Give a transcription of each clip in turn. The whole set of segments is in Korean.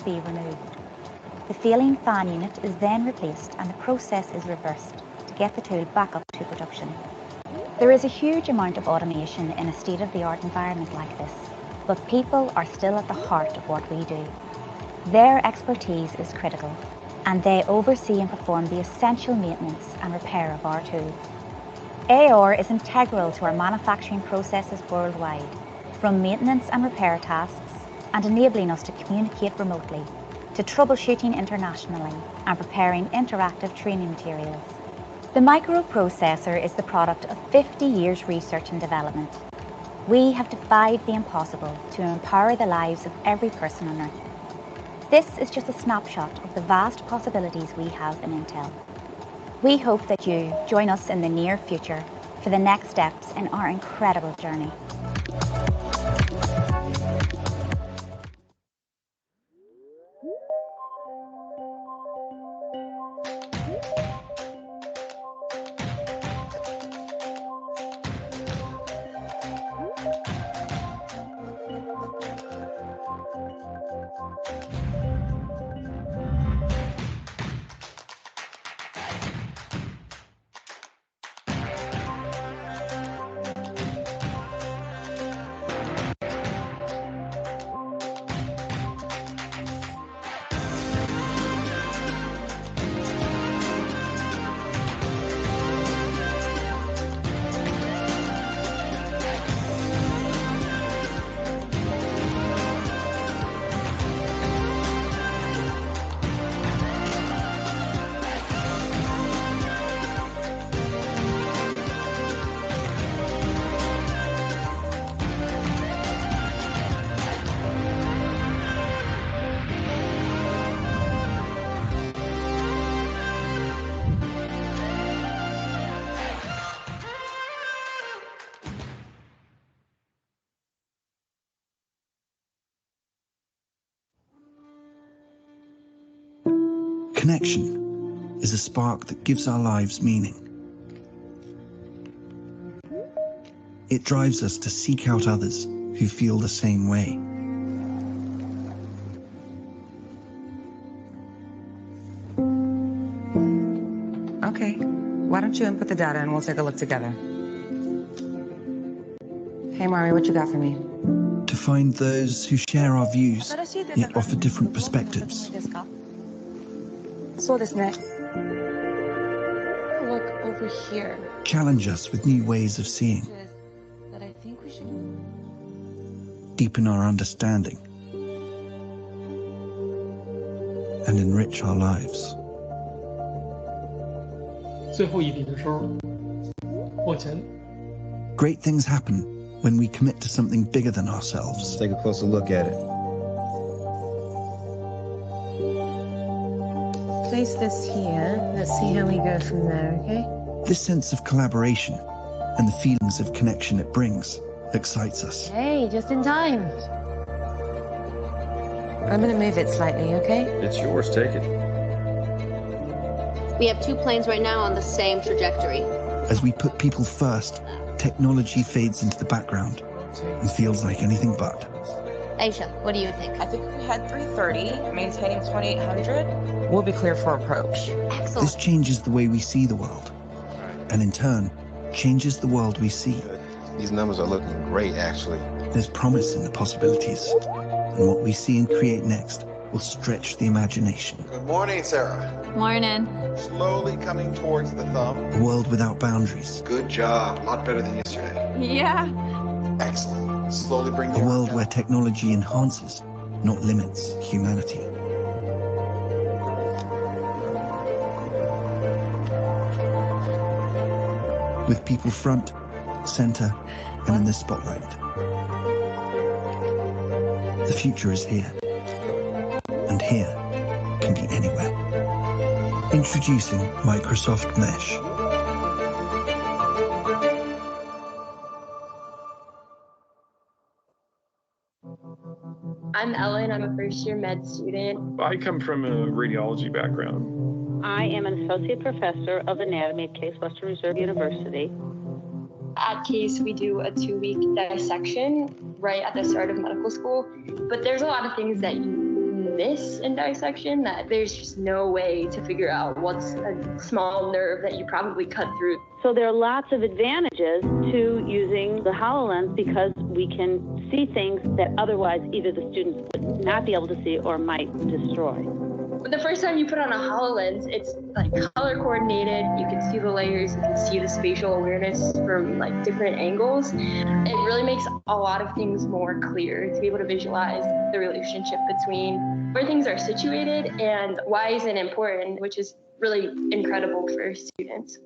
be removed. The failing fan unit is then replaced and the process is reversed to get the tool back up to production. There is a huge amount of automation in a state-of-the-art environment like this, but people are still at the heart of what we do. Their expertise is critical, and they oversee and perform the essential maintenance and repair of our tool. AR is integral to our manufacturing processes worldwide, from maintenance and repair tasks, and enabling us to communicate remotely, to troubleshooting internationally, and preparing interactive training materials. The microprocessor is the product of 50 years research and development. We have defied the impossible to empower the lives of every person on Earth. This is just a snapshot of the vast possibilities we have in Intel. We hope that you join us in the near future for the next steps in our incredible journey. Connection is a spark that gives our lives meaning. It drives us to seek out others who feel the same way. Okay, why don't you input the data and we'll take a look together. Hey Mari, what you got for me? To find those who share our views, yet offer different perspectives. Look over here. Challenge us with new ways of seeing. That I think we should Deepen our understanding. And enrich our lives. 最后一笔的时候，往前。 Great things happen when we commit to something bigger than ourselves. Take a closer look at it. place this here. Let's see how we go from there, okay? This sense of collaboration and the feelings of connection it brings excites us. Hey, just in time. I'm gonna move it slightly, okay? It's yours, take it. We have two planes right now on the same trajectory. As we put people first, technology fades into the background and feels like anything but. Aisha, what do you think? I think if we had 330, maintaining 2800, we'll be clear for approach. Excellent. This changes the way we see the world, and in turn, changes the world we see. These numbers are looking great, actually. There's promise in the possibilities, and what we see and create next will stretch the imagination. Good morning, Sarah. Morning. Slowly coming towards the thumb. A world without boundaries. Good job. A lot better than yesterday. Yeah. Excellent. Slowly bring A world where technology enhances, not limits, humanity. With people front, center, and in the spotlight. The future is here. And here can be anywhere. Introducing Microsoft Mesh. I'm Ellen. I'm a first-year med student. I come from a radiology background. I am an associate professor of anatomy at Case Western Reserve University. At Case, we do a 2-week dissection right at the start of medical school, but there's a lot of things that you miss in dissection that there's just no way to figure out what's a small nerve that you probably cut through. So there are lots of advantages to using the HoloLens because we can see things that otherwise either the students would not be able to see or might destroy. The first time you put on a HoloLens, it's like color coordinated. You can see the layers, you can see the spatial awareness from like different angles. It really makes a lot of things more clear to be able to visualize the relationship between where things are situated and why is it important, which is really incredible for students.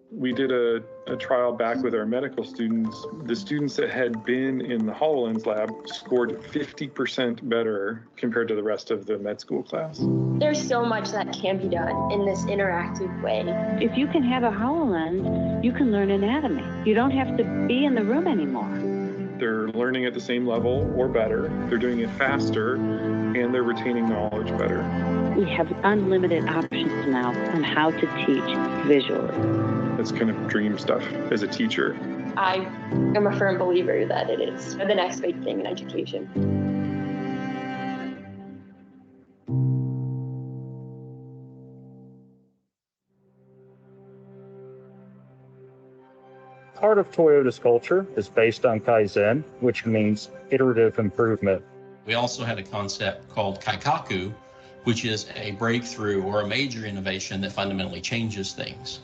We did a trial back with our medical students. The students that had been in the HoloLens lab scored 50% better compared to the rest of the med school class. There's so much that can be done in this interactive way. If you can have a HoloLens, you can learn anatomy. You don't have to be in the room anymore. They're learning at the same level or better. They're doing it faster, and they're retaining knowledge better. We have unlimited options now on how to teach visually. That's kind of dream stuff as a teacher. I am a firm believer that it is the next big thing in education. Part of Toyota's culture is based on Kaizen, which means iterative improvement. We also had a concept called Kaikaku, which is a breakthrough or a major innovation that fundamentally changes things.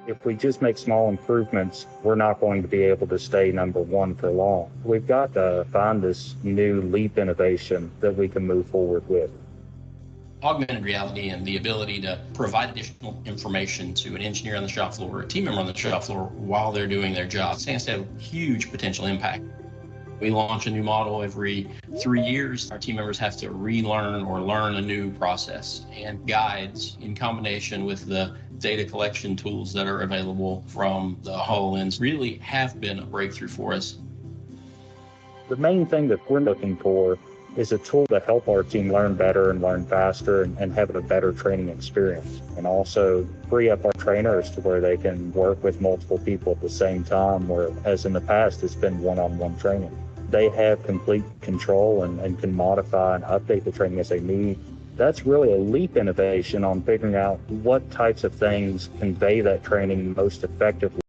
If we just make small improvements, we're not going to be able to stay number one for long. We've got to find this new leap innovation that we can move forward with. Augmented reality and the ability to provide additional information to an engineer on the shop floor or a team member on the shop floor while they're doing their job stands to have huge potential impact. We launch a new model every 3 years. Our team members have to relearn or learn a new process, and guides in combination with the data collection tools that are available from the HoloLens really have been a breakthrough for us. The main thing that we're looking for is a tool to help our team learn better and learn faster and have a better training experience, and also free up our trainers to where they can work with multiple people at the same time, whereas in the past it's been one-on-one training. They have complete control and can modify and update the training as they need. That's really a leap innovation on figuring out what types of things convey that training most effectively.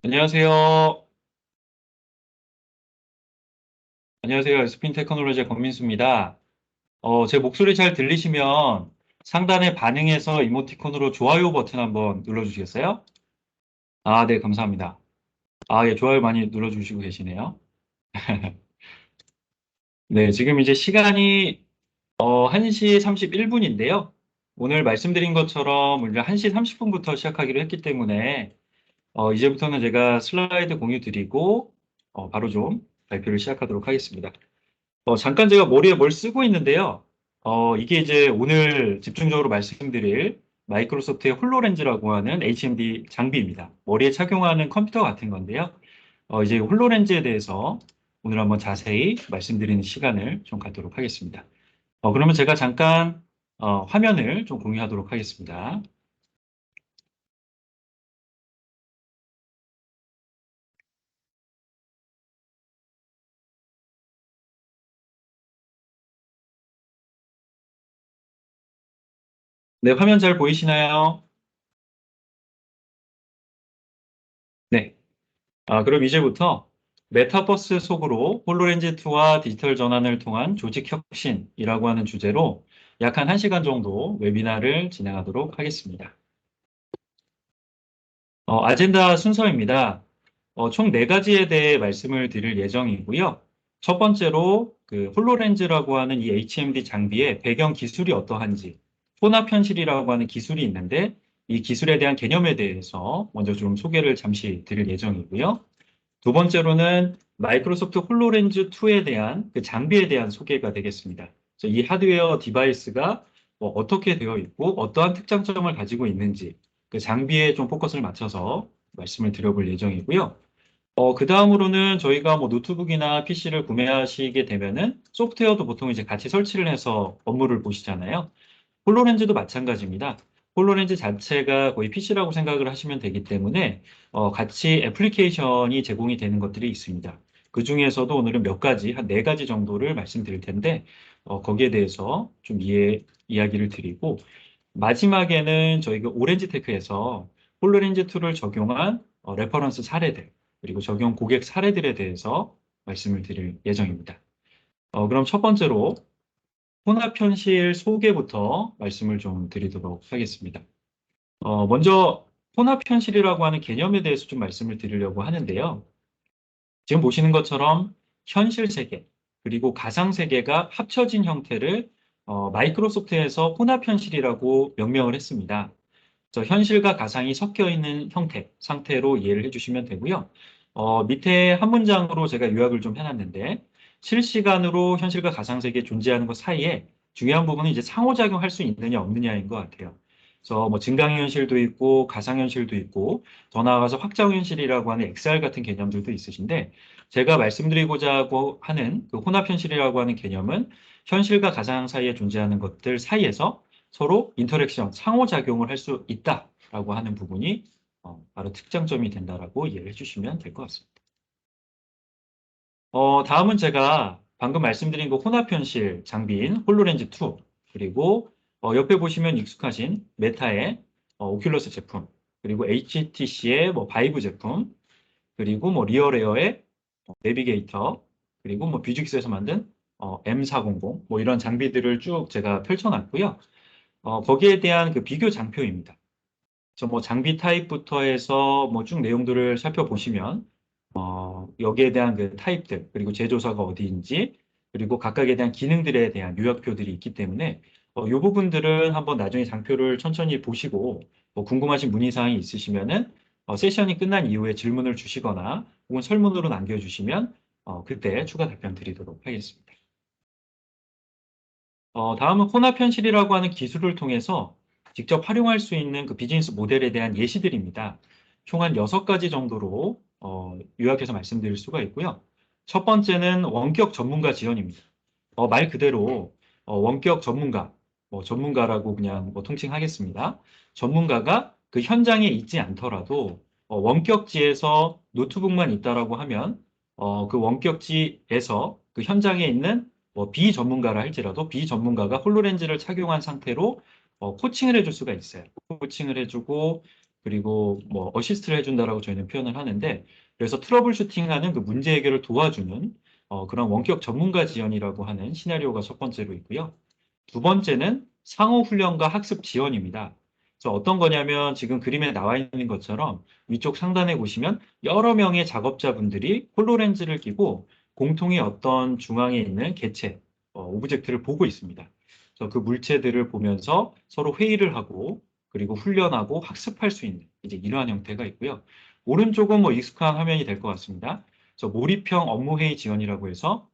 안녕하세요. 안녕하세요. 스핀 테크놀로지의 권민수입니다. 제 목소리 잘 들리시면 상단에 반응해서 이모티콘으로 좋아요 버튼 한번 눌러주시겠어요? 아, 네, 감사합니다. 아, 예, 좋아요 많이 눌러주시고 계시네요. 네, 지금 이제 시간이 1시 31분인데요. 오늘 말씀드린 것처럼 우리가 1시 30분부터 시작하기로 했기 때문에 이제부터는 제가 슬라이드 공유 드리고 바로 좀 발표를 시작하도록 하겠습니다. 잠깐 제가 머리에 뭘 쓰고 있는데요. 이게 이제 오늘 집중적으로 말씀드릴 마이크로소프트의 홀로렌즈라고 하는 HMD 장비입니다. 머리에 착용하는 컴퓨터 같은 건데요. 이제 홀로렌즈에 대해서 오늘 한번 자세히 말씀드리는 시간을 좀 갖도록 하겠습니다. 그러면 제가 잠깐 화면을 좀 공유하도록 하겠습니다. 네, 화면 잘 보이시나요? 네. 그럼 이제부터 메타버스 속으로 홀로렌즈2와 디지털 전환을 통한 조직 혁신이라고 하는 주제로 약 한 1시간 정도 웨비나를 진행하도록 하겠습니다. 아젠다 순서입니다. 총 4가지에 대해 말씀을 드릴 예정이고요. 첫 번째로 그 홀로렌즈라고 하는 이 HMD 장비의 배경 기술이 어떠한지, 혼합 현실이라고 하는 기술이 있는데 이 기술에 대한 개념에 대해서 먼저 좀 소개를 잠시 드릴 예정이고요. 두 번째로는 마이크로소프트 홀로렌즈 2에 대한 그 장비에 대한 소개가 되겠습니다. 그래서 이 하드웨어 디바이스가 어떻게 되어 있고 어떠한 특장점을 가지고 있는지 그 장비에 좀 포커스를 맞춰서 말씀을 드려볼 예정이고요. 그 다음으로는 저희가 뭐 노트북이나 PC를 구매하시게 되면은 소프트웨어도 보통 이제 같이 설치를 해서 업무를 보시잖아요. 홀로렌즈도 마찬가지입니다. 홀로렌즈 자체가 거의 PC라고 생각을 하시면 되기 때문에 같이 애플리케이션이 제공이 되는 것들이 있습니다. 그 중에서도 오늘은 몇 가지, 한 4가지 정도를 말씀드릴 텐데 거기에 대해서 좀 이야기를 드리고 마지막에는 저희가 오렌지테크에서 홀로렌즈 2를 적용한 레퍼런스 사례들 그리고 적용 고객 사례들에 대해서 말씀을 드릴 예정입니다. 그럼 첫 번째로 혼합현실 소개부터 말씀을 좀 드리도록 하겠습니다. 먼저 혼합현실이라고 하는 개념에 대해서 좀 말씀을 드리려고 하는데요. 지금 보시는 것처럼 현실 세계 그리고 가상 세계가 합쳐진 형태를 마이크로소프트에서 혼합현실이라고 명명을 했습니다. 그래서 현실과 가상이 섞여 있는 형태, 상태로 이해를 해주시면 되고요. 밑에 한 문장으로 제가 요약을 좀 해놨는데 실시간으로 현실과 가상 세계에 존재하는 것 사이에 중요한 부분은 이제 상호작용할 수 있느냐 없느냐인 것 같아요. 그래서 뭐 증강현실도 있고 가상현실도 있고 더 나아가서 확장현실이라고 하는 XR 같은 개념들도 있으신데 제가 말씀드리고자 하는 그 혼합현실이라고 하는 개념은 현실과 가상 사이에 존재하는 것들 사이에서 서로 인터랙션, 상호작용을 할 수 있다라고 하는 부분이 바로 특장점이 된다라고 이해를 해주시면 될 것 같습니다. 다음은 제가 방금 말씀드린 그 혼합현실 장비인 홀로렌즈 2 그리고 옆에 보시면 익숙하신 메타의 오큘러스 제품 그리고 HTC의 뭐 바이브 제품 그리고 뭐 리얼에어의 내비게이터 그리고 뭐 뷰직스에서 만든 M400 뭐 이런 장비들을 쭉 제가 펼쳐놨고요. 거기에 대한 그 비교 장표입니다. 그래서 뭐 장비 타입부터 해서 뭐 쭉 내용들을 살펴보시면 여기에 대한 그 타입들 그리고 제조사가 어디인지 그리고 각각에 대한 기능들에 대한 요약표들이 있기 때문에 이 부분들은 한번 나중에 장표를 천천히 보시고 뭐 궁금하신 문의사항이 있으시면은 세션이 끝난 이후에 질문을 주시거나 혹은 설문으로 남겨주시면 그때 추가 답변 드리도록 하겠습니다. 다음은 혼합현실이라고 하는 기술을 통해서 직접 활용할 수 있는 그 비즈니스 모델에 대한 예시들입니다. 총 한 6가지 정도로 요약해서 말씀드릴 수가 있고요. 첫 번째는 원격 전문가 지원입니다. 말 그대로 원격 전문가, 전문가라고 그냥 통칭하겠습니다. 전문가가 그 현장에 있지 않더라도 원격지에서 노트북만 있다라고 하면 그 원격지에서 그 현장에 있는 비전문가라 할지라도 비전문가가 홀로렌즈를 착용한 상태로 코칭을 해줄 수가 있어요. 코칭을 해주고 그리고 뭐 어시스트를 해준다라고 저희는 표현을 하는데 그래서 트러블 슈팅하는 그 문제 해결을 도와주는 그런 원격 전문가 지원이라고 하는 시나리오가 첫 번째로 있고요. 두 번째는 상호 훈련과 학습 지원입니다. 그래서 어떤 거냐면 지금 그림에 나와 있는 것처럼 위쪽 상단에 보시면 여러 명의 작업자분들이 홀로렌즈를 끼고 공통의 어떤 중앙에 있는 개체, 오브젝트를 보고 있습니다. 그래서 그 물체들을 보면서 서로 회의를 하고 그리고 훈련하고 학습할 수 있는 이제 이러한 형태가 있고요. 오른쪽은 뭐 익숙한 화면이 될 것 같습니다. 그래서 몰입형 업무회의 지원이라고 해서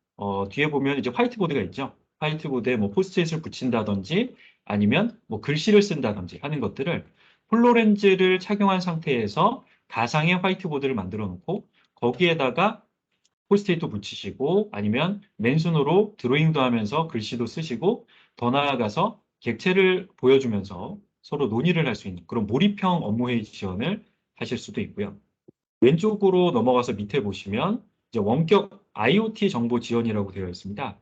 뒤에 보면 이제 화이트보드가 있죠. 화이트보드에 뭐 포스트잇을 붙인다든지 아니면 뭐 글씨를 쓴다든지 하는 것들을 홀로렌즈를 착용한 상태에서 가상의 화이트보드를 만들어 놓고 거기에다가 포스트잇도 붙이시고 아니면 맨손으로 드로잉도 하면서 글씨도 쓰시고 더 나아가서 객체를 보여주면서 서로 논의를 할 수 있는 그런 몰입형 업무회의 지원을 하실 수도 있고요. 왼쪽으로 넘어가서 밑에 보시면 이제 원격 IoT 정보 지원이라고 되어 있습니다.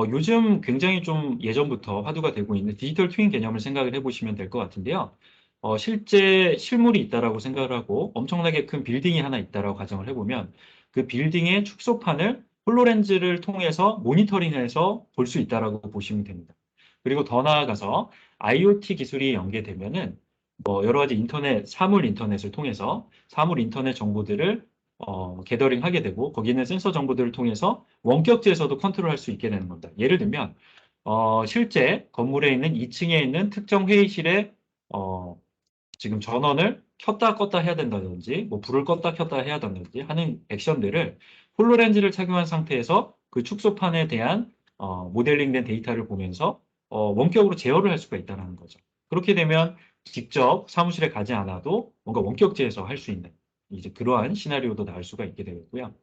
요즘 굉장히 좀 예전부터 화두가 되고 있는 디지털 트윈 개념을 생각을 해보시면 될 것 같은데요. 실제 실물이 있다라고 생각을 하고 엄청나게 큰 빌딩이 하나 있다라고 가정을 해보면 그 빌딩의 축소판을 홀로렌즈를 통해서 모니터링해서 볼 수 있다라고 보시면 됩니다. 그리고 더 나아가서 IoT 기술이 연계되면은 뭐 여러 가지 사물 인터넷을 통해서 사물 인터넷 정보들을 게더링하게 되고 거기 있는 센서 정보들을 통해서 원격지에서도 컨트롤할 수 있게 되는 겁니다. 예를 들면 실제 건물에 있는 2층에 있는 특정 회의실에 지금 전원을 켰다 껐다 해야 된다든지 뭐 불을 껐다 켰다 해야 된다든지 하는 액션들을 홀로렌즈를 착용한 상태에서 그 축소판에 대한 모델링된 데이터를 보면서 원격으로 제어를 할 수가 있다는 거죠. 그렇게 되면 직접 사무실에 가지 않아도 뭔가 원격지에서 할 수 있는 이제 그러한 시나리오도 나올 수가 있게 되겠고요.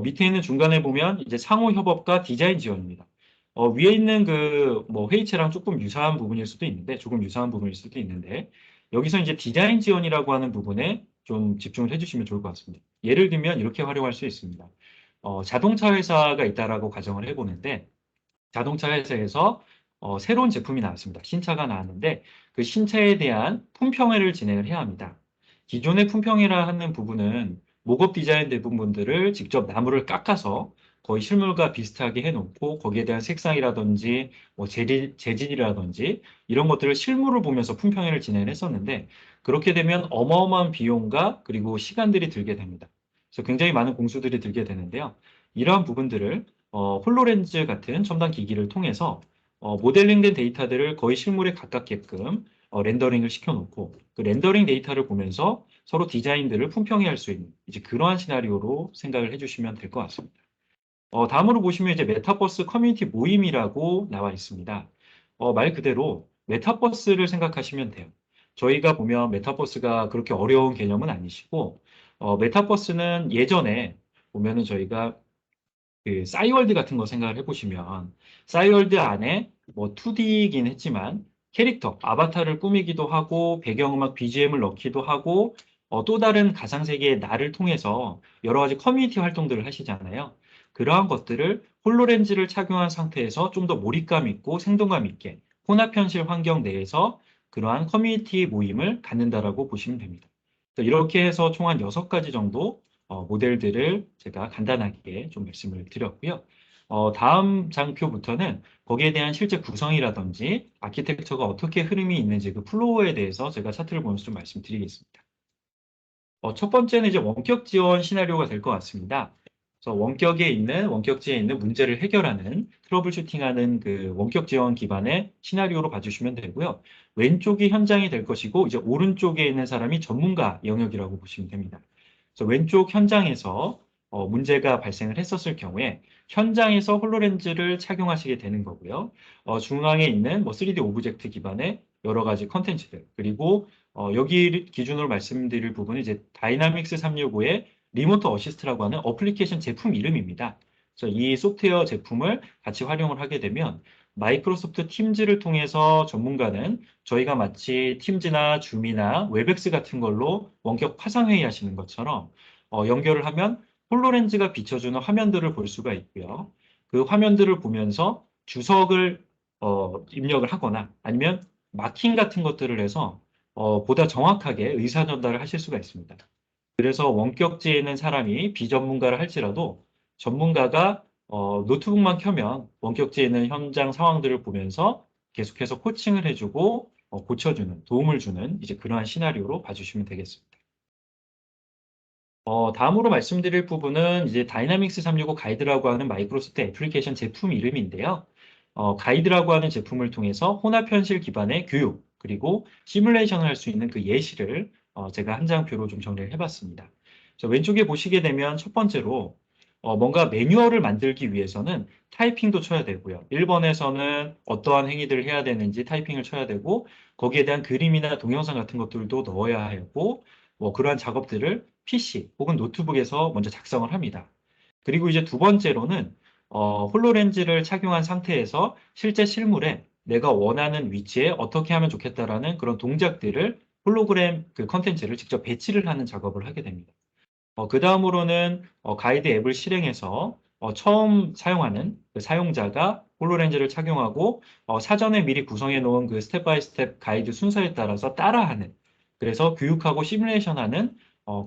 밑에 있는 중간에 보면 이제 상호 협업과 디자인 지원입니다. 위에 있는 그 뭐 회의체랑 조금 유사한 부분일 수도 있는데 조금 유사한 부분일 수도 있는데 여기서 이제 디자인 지원이라고 하는 부분에 좀 집중을 해주시면 좋을 것 같습니다. 예를 들면 이렇게 활용할 수 있습니다. 자동차 회사가 있다라고 가정을 해보는데 자동차 회사에서 새로운 제품이 나왔습니다. 신차가 나왔는데 그 신차에 대한 품평회를 진행을 해야 합니다. 기존의 품평회라 하는 부분은 목업 디자인 대부분들을 직접 나무를 깎아서 거의 실물과 비슷하게 해놓고 거기에 대한 색상이라든지 뭐 재질이라든지 이런 것들을 실물을 보면서 품평회를 진행을 했었는데 그렇게 되면 어마어마한 비용과 그리고 시간들이 들게 됩니다. 그래서 굉장히 많은 공수들이 들게 되는데요. 이러한 부분들을 홀로렌즈 같은 첨단 기기를 통해서 모델링된 데이터들을 거의 실물에 가깝게끔 렌더링을 시켜놓고 그 렌더링 데이터를 보면서 서로 디자인들을 품평해야 할 수 있는 이제 그러한 시나리오로 생각을 해주시면 될 것 같습니다. 다음으로 보시면 이제 메타버스 커뮤니티 모임이라고 나와 있습니다. 말 그대로 메타버스를 생각하시면 돼요. 저희가 보면 메타버스가 그렇게 어려운 개념은 아니시고 메타버스는 예전에 보면은 저희가 그 싸이월드 같은 거 생각을 해보시면 싸이월드 안에 뭐 2D이긴 했지만 캐릭터, 아바타를 꾸미기도 하고 배경음악 BGM을 넣기도 하고 또 다른 가상세계의 나를 통해서 여러 가지 커뮤니티 활동들을 하시잖아요. 그러한 것들을 홀로렌즈를 착용한 상태에서 좀 더 몰입감 있고 생동감 있게 혼합현실 환경 내에서 그러한 커뮤니티 모임을 갖는다라고 보시면 됩니다. 이렇게 해서 총 한 6가지 정도 모델들을 제가 간단하게 좀 말씀을 드렸고요. 다음 장표부터는 거기에 대한 실제 구성이라든지 아키텍처가 어떻게 흐름이 있는지 그 플로우에 대해서 제가 차트를 보면서 좀 말씀드리겠습니다. 첫 번째는 이제 원격 지원 시나리오가 될 것 같습니다. 그래서 원격지에 있는 문제를 해결하는 트러블 슈팅하는 그 원격 지원 기반의 시나리오로 봐주시면 되고요. 왼쪽이 현장이 될 것이고 이제 오른쪽에 있는 사람이 전문가 영역이라고 보시면 됩니다. 그래서 왼쪽 현장에서 문제가 발생을 했었을 경우에 현장에서 홀로렌즈를 착용하시게 되는 거고요. 중앙에 있는 뭐 3D 오브젝트 기반의 여러 가지 컨텐츠들 그리고 여기 기준으로 말씀드릴 부분은 이제 다이나믹스 365의 리모트 어시스트라고 하는 어플리케이션 제품 이름입니다. 그래서 이 소프트웨어 제품을 같이 활용을 하게 되면 마이크로소프트 팀즈를 통해서 전문가는 저희가 마치 팀즈나 줌이나 웹엑스 같은 걸로 원격 화상회의 하시는 것처럼 연결을 하면 홀로렌즈가 비춰주는 화면들을 볼 수가 있고요. 그 화면들을 보면서 주석을 입력을 하거나 아니면 마킹 같은 것들을 해서 보다 정확하게 의사 전달을 하실 수가 있습니다. 그래서 원격지에 있는 사람이 비전문가를 할지라도 전문가가 노트북만 켜면 원격지에 있는 현장 상황들을 보면서 계속해서 코칭을 해주고 고쳐주는, 도움을 주는 이제 그러한 시나리오로 봐주시면 되겠습니다. 다음으로 말씀드릴 부분은 이제 다이나믹스 365 가이드라고 하는 마이크로소프트 애플리케이션 제품 이름인데요. 가이드라고 하는 제품을 통해서 혼합현실 기반의 교육, 그리고 시뮬레이션을 할 수 있는 그 예시를 제가 한 장표로 좀 정리를 해봤습니다. 왼쪽에 보시게 되면 첫 번째로 뭔가 매뉴얼을 만들기 위해서는 타이핑도 쳐야 되고요. 1번에서는 어떠한 행위들을 해야 되는지 타이핑을 쳐야 되고 거기에 대한 그림이나 동영상 같은 것들도 넣어야 하고 뭐 그러한 작업들을 PC 혹은 노트북에서 먼저 작성을 합니다. 그리고 이제 두 번째로는 홀로렌즈를 착용한 상태에서 실제 실물에 내가 원하는 위치에 어떻게 하면 좋겠다라는 그런 동작들을 홀로그램 그 컨텐츠를 직접 배치를 하는 작업을 하게 됩니다. 그 다음으로는 가이드 앱을 실행해서 처음 사용하는 그 사용자가 홀로렌즈를 착용하고 사전에 미리 구성해 놓은 그 스텝 바이 스텝 가이드 순서에 따라서 따라하는 그래서 교육하고 시뮬레이션하는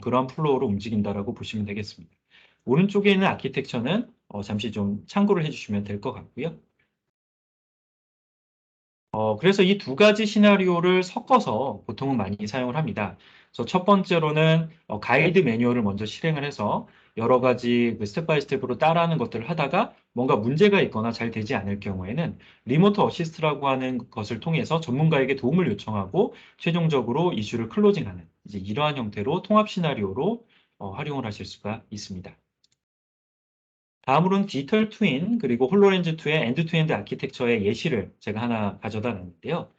그런 플로우로 움직인다라고 보시면 되겠습니다. 오른쪽에 있는 아키텍처는 잠시 좀 참고를 해주시면 될 것 같고요. 그래서 이 두 가지 시나리오를 섞어서 보통은 많이 사용을 합니다. 그래서 첫 번째로는 가이드 매뉴얼을 먼저 실행을 해서 여러 가지 스텝 바이 스텝으로 따라하는 것들을 하다가 뭔가 문제가 있거나 잘 되지 않을 경우에는 리모트 어시스트라고 하는 것을 통해서 전문가에게 도움을 요청하고 최종적으로 이슈를 클로징하는 이제 이러한 형태로 통합 시나리오로 활용을 하실 수가 있습니다. 다음으로는 디지털 트윈 그리고 홀로렌즈2의 엔드-투-엔드 아키텍처의 예시를 제가 하나 가져다 놨는데요.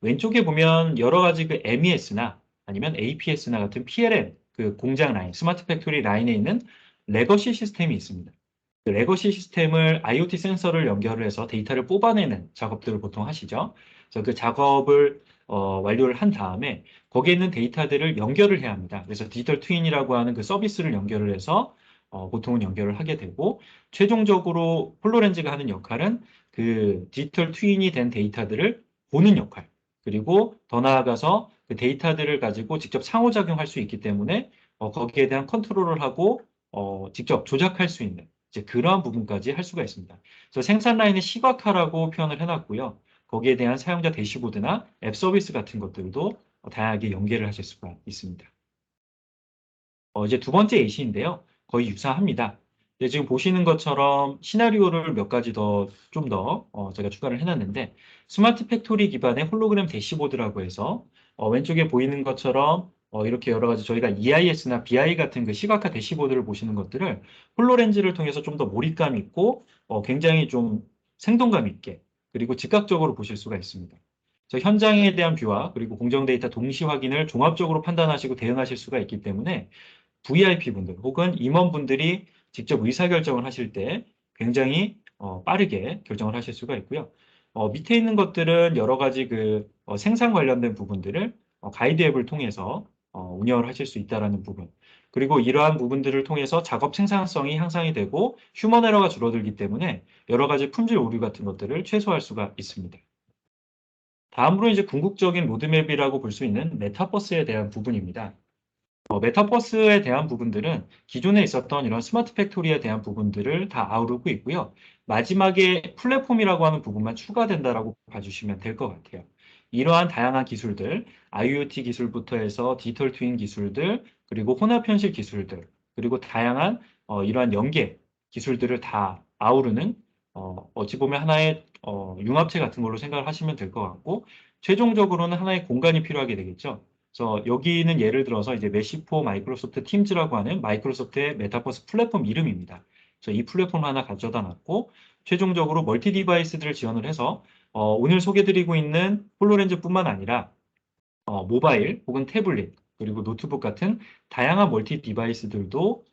왼쪽에 보면 여러 가지 그 MES나 아니면 APS나 같은 PLM 그 공장 라인, 스마트 팩토리 라인에 있는 레거시 시스템이 있습니다. 그 레거시 시스템을 IoT 센서를 연결을 해서 데이터를 뽑아내는 작업들을 보통 하시죠. 그래서 그 작업을 완료를 한 다음에 거기에 있는 데이터들을 연결을 해야 합니다. 그래서 디지털 트윈이라고 하는 그 서비스를 연결을 해서 보통은 연결을 하게 되고 최종적으로 홀로렌즈가 하는 역할은 그 디지털 트윈이 된 데이터들을 보는 역할 그리고 더 나아가서 그 데이터들을 가지고 직접 상호작용할 수 있기 때문에 거기에 대한 컨트롤을 하고 직접 조작할 수 있는 이제 그러한 부분까지 할 수가 있습니다. 그래서 생산 라인의 시각화라고 표현을 해놨고요. 거기에 대한 사용자 대시보드나 앱 서비스 같은 것들도 다양하게 연계를 하실 수가 있습니다. 이제 두 번째 예시인데요. 거의 유사합니다. 지금 보시는 것처럼 시나리오를 몇 가지 좀 더 제가 추가를 해놨는데 스마트 팩토리 기반의 홀로그램 대시보드라고 해서 왼쪽에 보이는 것처럼 이렇게 여러 가지 저희가 EIS나 BI 같은 그 시각화 대시보드를 보시는 것들을 홀로렌즈를 통해서 좀 더 몰입감 있고 굉장히 좀 생동감 있게 그리고 즉각적으로 보실 수가 있습니다. 현장에 대한 뷰와 그리고 공정 데이터 동시 확인을 종합적으로 판단하시고 대응하실 수가 있기 때문에 VIP분들 혹은 임원분들이 직접 의사결정을 하실 때 굉장히 빠르게 결정을 하실 수가 있고요. 밑에 있는 것들은 여러 가지 그 생산 관련된 부분들을 가이드 앱을 통해서 운영을 하실 수 있다는 부분. 그리고 이러한 부분들을 통해서 작업 생산성이 향상이 되고 휴먼 에러가 줄어들기 때문에 여러 가지 품질 오류 같은 것들을 최소화할 수가 있습니다. 다음으로 이제 궁극적인 로드맵이라고 볼 수 있는 메타버스에 대한 부분입니다. 메타버스에 대한 부분들은 기존에 있었던 이런 스마트 팩토리에 대한 부분들을 다 아우르고 있고요. 마지막에 플랫폼이라고 하는 부분만 추가된다라고 봐주시면 될 것 같아요. 이러한 다양한 기술들, IoT 기술부터 해서 디지털 트윈 기술들, 그리고 혼합 현실 기술들, 그리고 다양한 이러한 연계 기술들을 다 아우르는 어찌 보면 하나의 융합체 같은 걸로 생각을 하시면 될 것 같고 최종적으로는 하나의 공간이 필요하게 되겠죠. 그래서 여기는 예를 들어서 이제 메시포 마이크로소프트 팀즈라고 하는 마이크로소프트의 메타버스 플랫폼 이름입니다. 그래서 이 플랫폼 하나 가져다 놨고 최종적으로 멀티 디바이스들을 지원을 해서 오늘 소개드리고 있는 홀로렌즈뿐만 아니라 모바일 혹은 태블릿 그리고 노트북 같은 다양한 멀티 디바이스들도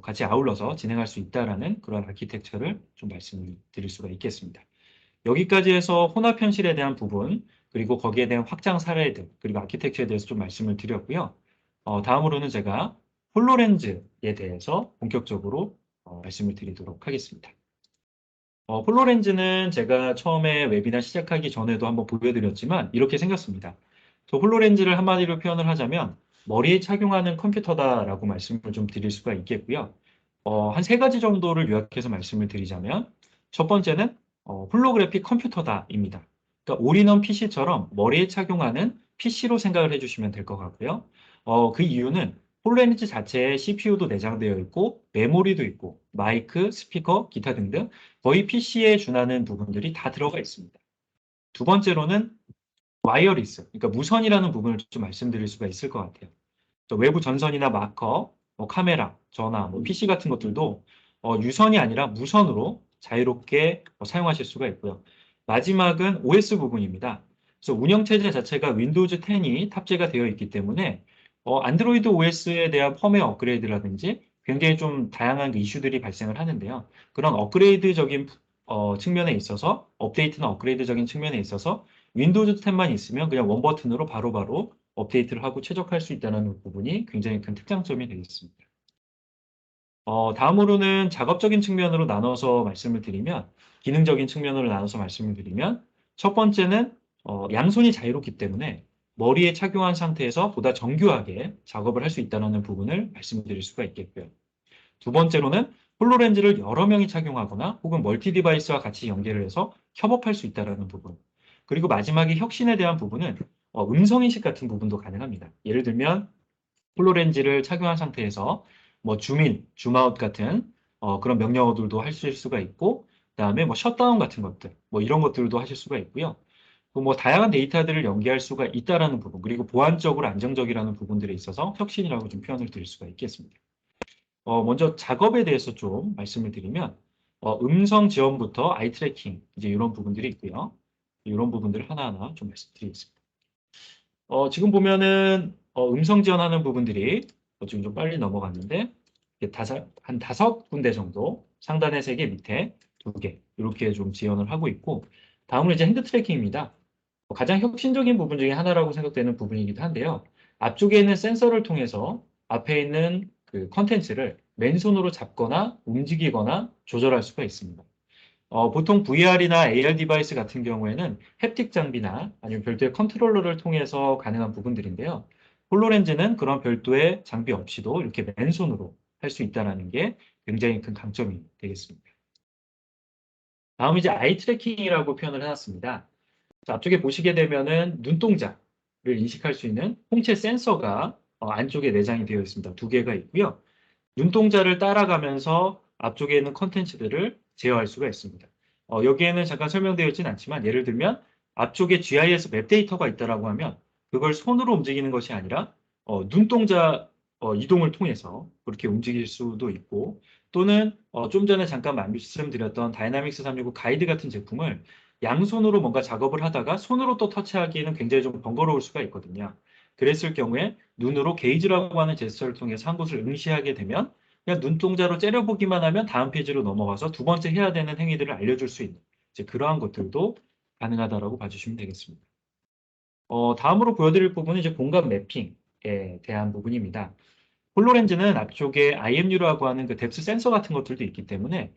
같이 아울러서 진행할 수 있다라는 그런 아키텍처를 좀 말씀을 드릴 수가 있겠습니다. 여기까지 해서 혼합 현실에 대한 부분 그리고 거기에 대한 확장 사례들 그리고 아키텍처에 대해서 좀 말씀을 드렸고요. 다음으로는 제가 홀로렌즈에 대해서 본격적으로 말씀을 드리도록 하겠습니다. 홀로렌즈는 제가 처음에 웨비나 시작하기 전에도 한번 보여드렸지만 이렇게 생겼습니다. 홀로렌즈를 한마디로 표현을 하자면 머리에 착용하는 컴퓨터다라고 말씀을 좀 드릴 수가 있겠고요. 한 세 가지 정도를 요약해서 말씀을 드리자면 첫 번째는 홀로그래픽 컴퓨터다입니다. 그러니까 올인원 PC처럼 머리에 착용하는 PC로 생각을 해주시면 될 것 같고요. 그 이유는 홀로렌즈 자체에 CPU도 내장되어 있고 메모리도 있고 마이크, 스피커, 기타 등등 거의 PC에 준하는 부분들이 다 들어가 있습니다. 두 번째로는 와이어리스, 그러니까 무선이라는 부분을 좀 말씀드릴 수가 있을 것 같아요. 외부 전선이나 마커, 카메라, 전화, PC 같은 것들도 유선이 아니라 무선으로 자유롭게 사용하실 수가 있고요. 마지막은 OS 부분입니다. 그래서 운영체제 자체가 윈도우즈 10이 탑재가 되어 있기 때문에 안드로이드 OS에 대한 펌웨어 업그레이드라든지 굉장히 좀 다양한 이슈들이 발생을 하는데요. 그런 업그레이드적인 측면에 있어서 업데이트나 업그레이드적인 측면에 있어서 윈도우즈 10만 있으면 그냥 원 버튼으로 바로바로 업데이트를 하고 최적화할 수 있다는 부분이 굉장히 큰 특장점이 되겠습니다. 다음으로는 작업적인 측면으로 나눠서 말씀을 드리면 기능적인 측면으로 나눠서 말씀을 드리면 첫 번째는 양손이 자유롭기 때문에 머리에 착용한 상태에서 보다 정교하게 작업을 할 수 있다는 부분을 말씀드릴 수가 있겠고요. 두 번째로는 홀로렌즈를 여러 명이 착용하거나 혹은 멀티 디바이스와 같이 연계를 해서 협업할 수 있다는 부분. 그리고 마지막에 혁신에 대한 부분은 음성인식 같은 부분도 가능합니다. 예를 들면 홀로렌즈를 착용한 상태에서 뭐 줌인, 줌아웃 같은 그런 명령어들도 하실 수가 있고, 그다음에 뭐 셧다운 같은 것들, 뭐 이런 것들도 하실 수가 있고요. 뭐 다양한 데이터들을 연계할 수가 있다라는 부분, 그리고 보안적으로 안정적이라는 부분들에 있어서 혁신이라고 좀 표현을 드릴 수가 있겠습니다. 먼저 작업에 대해서 좀 말씀을 드리면, 음성 지원부터 아이 트래킹, 이제 이런 부분들이 있고요. 이런 부분들을 하나하나 좀 말씀드리겠습니다. 지금 보면은 음성 지원하는 부분들이 지금 좀 빨리 넘어갔는데 한 5군데 정도, 상단에 3개, 밑에 2개 이렇게 좀 지원을 하고 있고, 다음으로 이제 핸드 트래킹입니다. 가장 혁신적인 부분 중에 하나라고 생각되는 부분이기도 한데요. 앞쪽에 있는 센서를 통해서 앞에 있는 그 컨텐츠를 맨손으로 잡거나 움직이거나 조절할 수가 있습니다. 보통 VR이나 AR 디바이스 같은 경우에는 햅틱 장비나 아니면 별도의 컨트롤러를 통해서 가능한 부분들인데요. 홀로렌즈는 그런 별도의 장비 없이도 이렇게 맨손으로 할 수 있다는 게 굉장히 큰 강점이 되겠습니다. 다음 이제 아이 트래킹이라고 표현을 해놨습니다. 자, 앞쪽에 보시게 되면은 눈동자를 인식할 수 있는 홍채 센서가 안쪽에 내장이 되어 있습니다. 2개가 있고요. 눈동자를 따라가면서 앞쪽에 있는 컨텐츠들을 제어할 수가 있습니다. 여기에는 잠깐 설명되어 있지는 않지만 예를 들면 앞쪽에 GIS 맵 데이터가 있다라고 하면 그걸 손으로 움직이는 것이 아니라 눈동자 이동을 통해서 그렇게 움직일 수도 있고, 또는 좀 전에 잠깐 말씀드렸던 다이나믹스 365 가이드 같은 제품을 양손으로 뭔가 작업을 하다가 손으로 또 터치하기에는 굉장히 좀 번거로울 수가 있거든요. 그랬을 경우에 눈으로 게이지라고 하는 제스처를 통해서 한 곳을 응시하게 되면 그냥 눈동자로 째려보기만 하면 다음 페이지로 넘어가서 2번째 해야 되는 행위들을 알려줄 수 있는 이제 그러한 것들도 가능하다라고 봐주시면 되겠습니다. 다음으로 보여드릴 부분은 이제 공간 매핑에 대한 부분입니다. 홀로렌즈는 앞쪽에 IMU라고 하는 그 뎁스 센서 같은 것들도 있기 때문에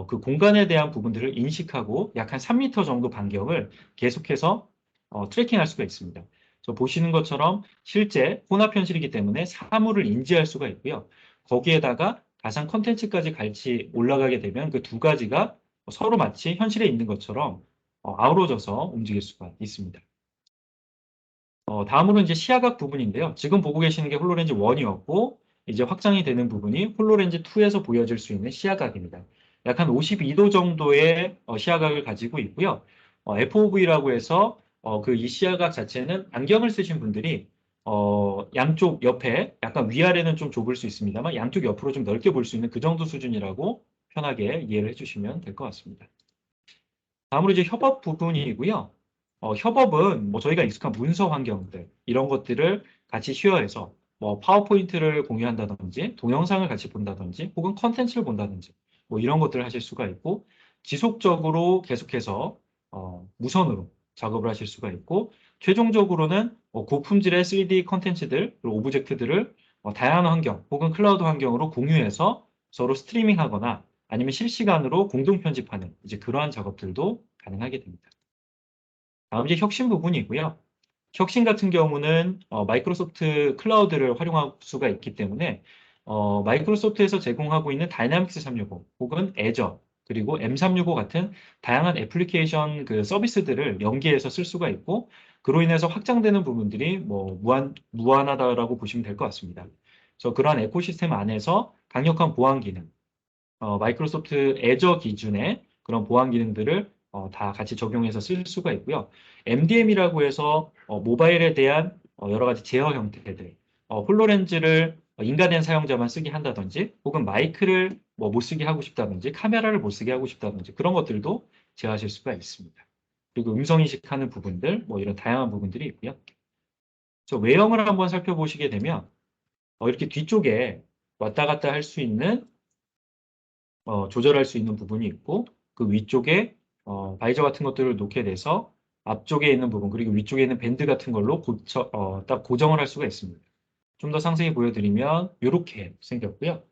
그 공간에 대한 부분들을 인식하고 약 한 3m 정도 반경을 계속해서 트래킹할 수가 있습니다. 보시는 것처럼 실제 혼합 현실이기 때문에 사물을 인지할 수가 있고요. 거기에다가 가상 컨텐츠까지 같이 올라가게 되면 그 2가지가 서로 마치 현실에 있는 것처럼 아우러져서 움직일 수가 있습니다. 다음으로 이제 시야각 부분인데요. 지금 보고 계시는 게 홀로렌즈 1이었고 이제 확장이 되는 부분이 홀로렌즈 2에서 보여질 수 있는 시야각입니다. 약 한 52도 정도의 시야각을 가지고 있고요. FOV라고 해서 이 시야각 자체는 안경을 쓰신 분들이 양쪽 옆에 약간 위아래는 좀 좁을 수 있습니다만 양쪽 옆으로 좀 넓게 볼 수 있는 그 정도 수준이라고 편하게 이해를 해주시면 될 것 같습니다. 다음으로 이제 협업 부분이고요. 협업은 뭐 저희가 익숙한 문서 환경들 이런 것들을 같이 쉐어해서 뭐 파워포인트를 공유한다든지 동영상을 같이 본다든지 혹은 컨텐츠를 본다든지 뭐 이런 것들을 하실 수가 있고, 지속적으로 계속해서 무선으로 작업을 하실 수가 있고, 최종적으로는 고품질의 3D 컨텐츠들 그리고 오브젝트들을 다양한 환경 혹은 클라우드 환경으로 공유해서 서로 스트리밍하거나 아니면 실시간으로 공동 편집하는 이제 그러한 작업들도 가능하게 됩니다. 다음 이제 혁신 부분이고요. 혁신 같은 경우는 마이크로소프트 클라우드를 활용할 수가 있기 때문에 마이크로소프트에서 제공하고 있는 다이나믹스 365 혹은 애저 그리고 M365 같은 다양한 애플리케이션 그 서비스들을 연계해서 쓸 수가 있고, 그로 인해서 확장되는 부분들이 뭐 무한하다라고 보시면 될 것 같습니다. 그래서 그러한 에코시스템 안에서 강력한 보안 기능, 마이크로소프트 애저 기준의 그런 보안 기능들을 다 같이 적용해서 쓸 수가 있고요. MDM이라고 해서 모바일에 대한 여러 가지 제어 형태들, 홀로렌즈를 인간된 사용자만 쓰게 한다든지 혹은 마이크를 뭐 못 쓰게 하고 싶다든지 카메라를 못 쓰게 하고 싶다든지 그런 것들도 제어하실 수가 있습니다. 그리고 음성 인식하는 부분들 뭐 이런 다양한 부분들이 있고요. 그래서 외형을 한번 살펴보시게 되면 이렇게 뒤쪽에 왔다 갔다 할 수 있는 조절할 수 있는 부분이 있고, 그 위쪽에 바이저 같은 것들을 놓게 돼서 앞쪽에 있는 부분 그리고 위쪽에 있는 밴드 같은 걸로 딱 고정을 할 수가 있습니다. 좀 더 상세히 보여드리면 이렇게 생겼고요.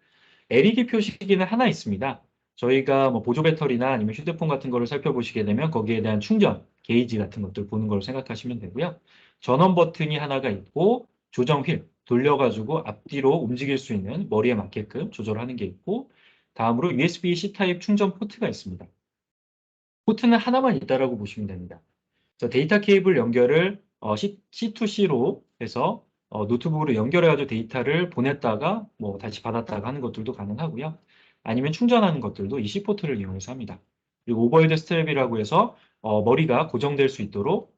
LED 표시기는 하나 있습니다. 저희가 뭐 보조 배터리나 아니면 휴대폰 같은 거를 살펴보시게 되면 거기에 대한 충전 게이지 같은 것들 보는 걸로 생각하시면 되고요. 전원 버튼이 하나가 있고 조정 휠 돌려가지고 앞뒤로 움직일 수 있는 머리에 맞게끔 조절하는 게 있고, 다음으로 USB-C 타입 충전 포트가 있습니다. 포트는 하나만 있다라고 보시면 됩니다. 그래서 데이터 케이블 연결을 C2C로 해서 노트북으로 연결해가지고 데이터를 보냈다가 뭐 다시 받았다가 하는 것들도 가능하고요. 아니면 충전하는 것들도 이 C포트를 이용해서 합니다. 그리고 오버헤드 스트랩이라고 해서 머리가 고정될 수 있도록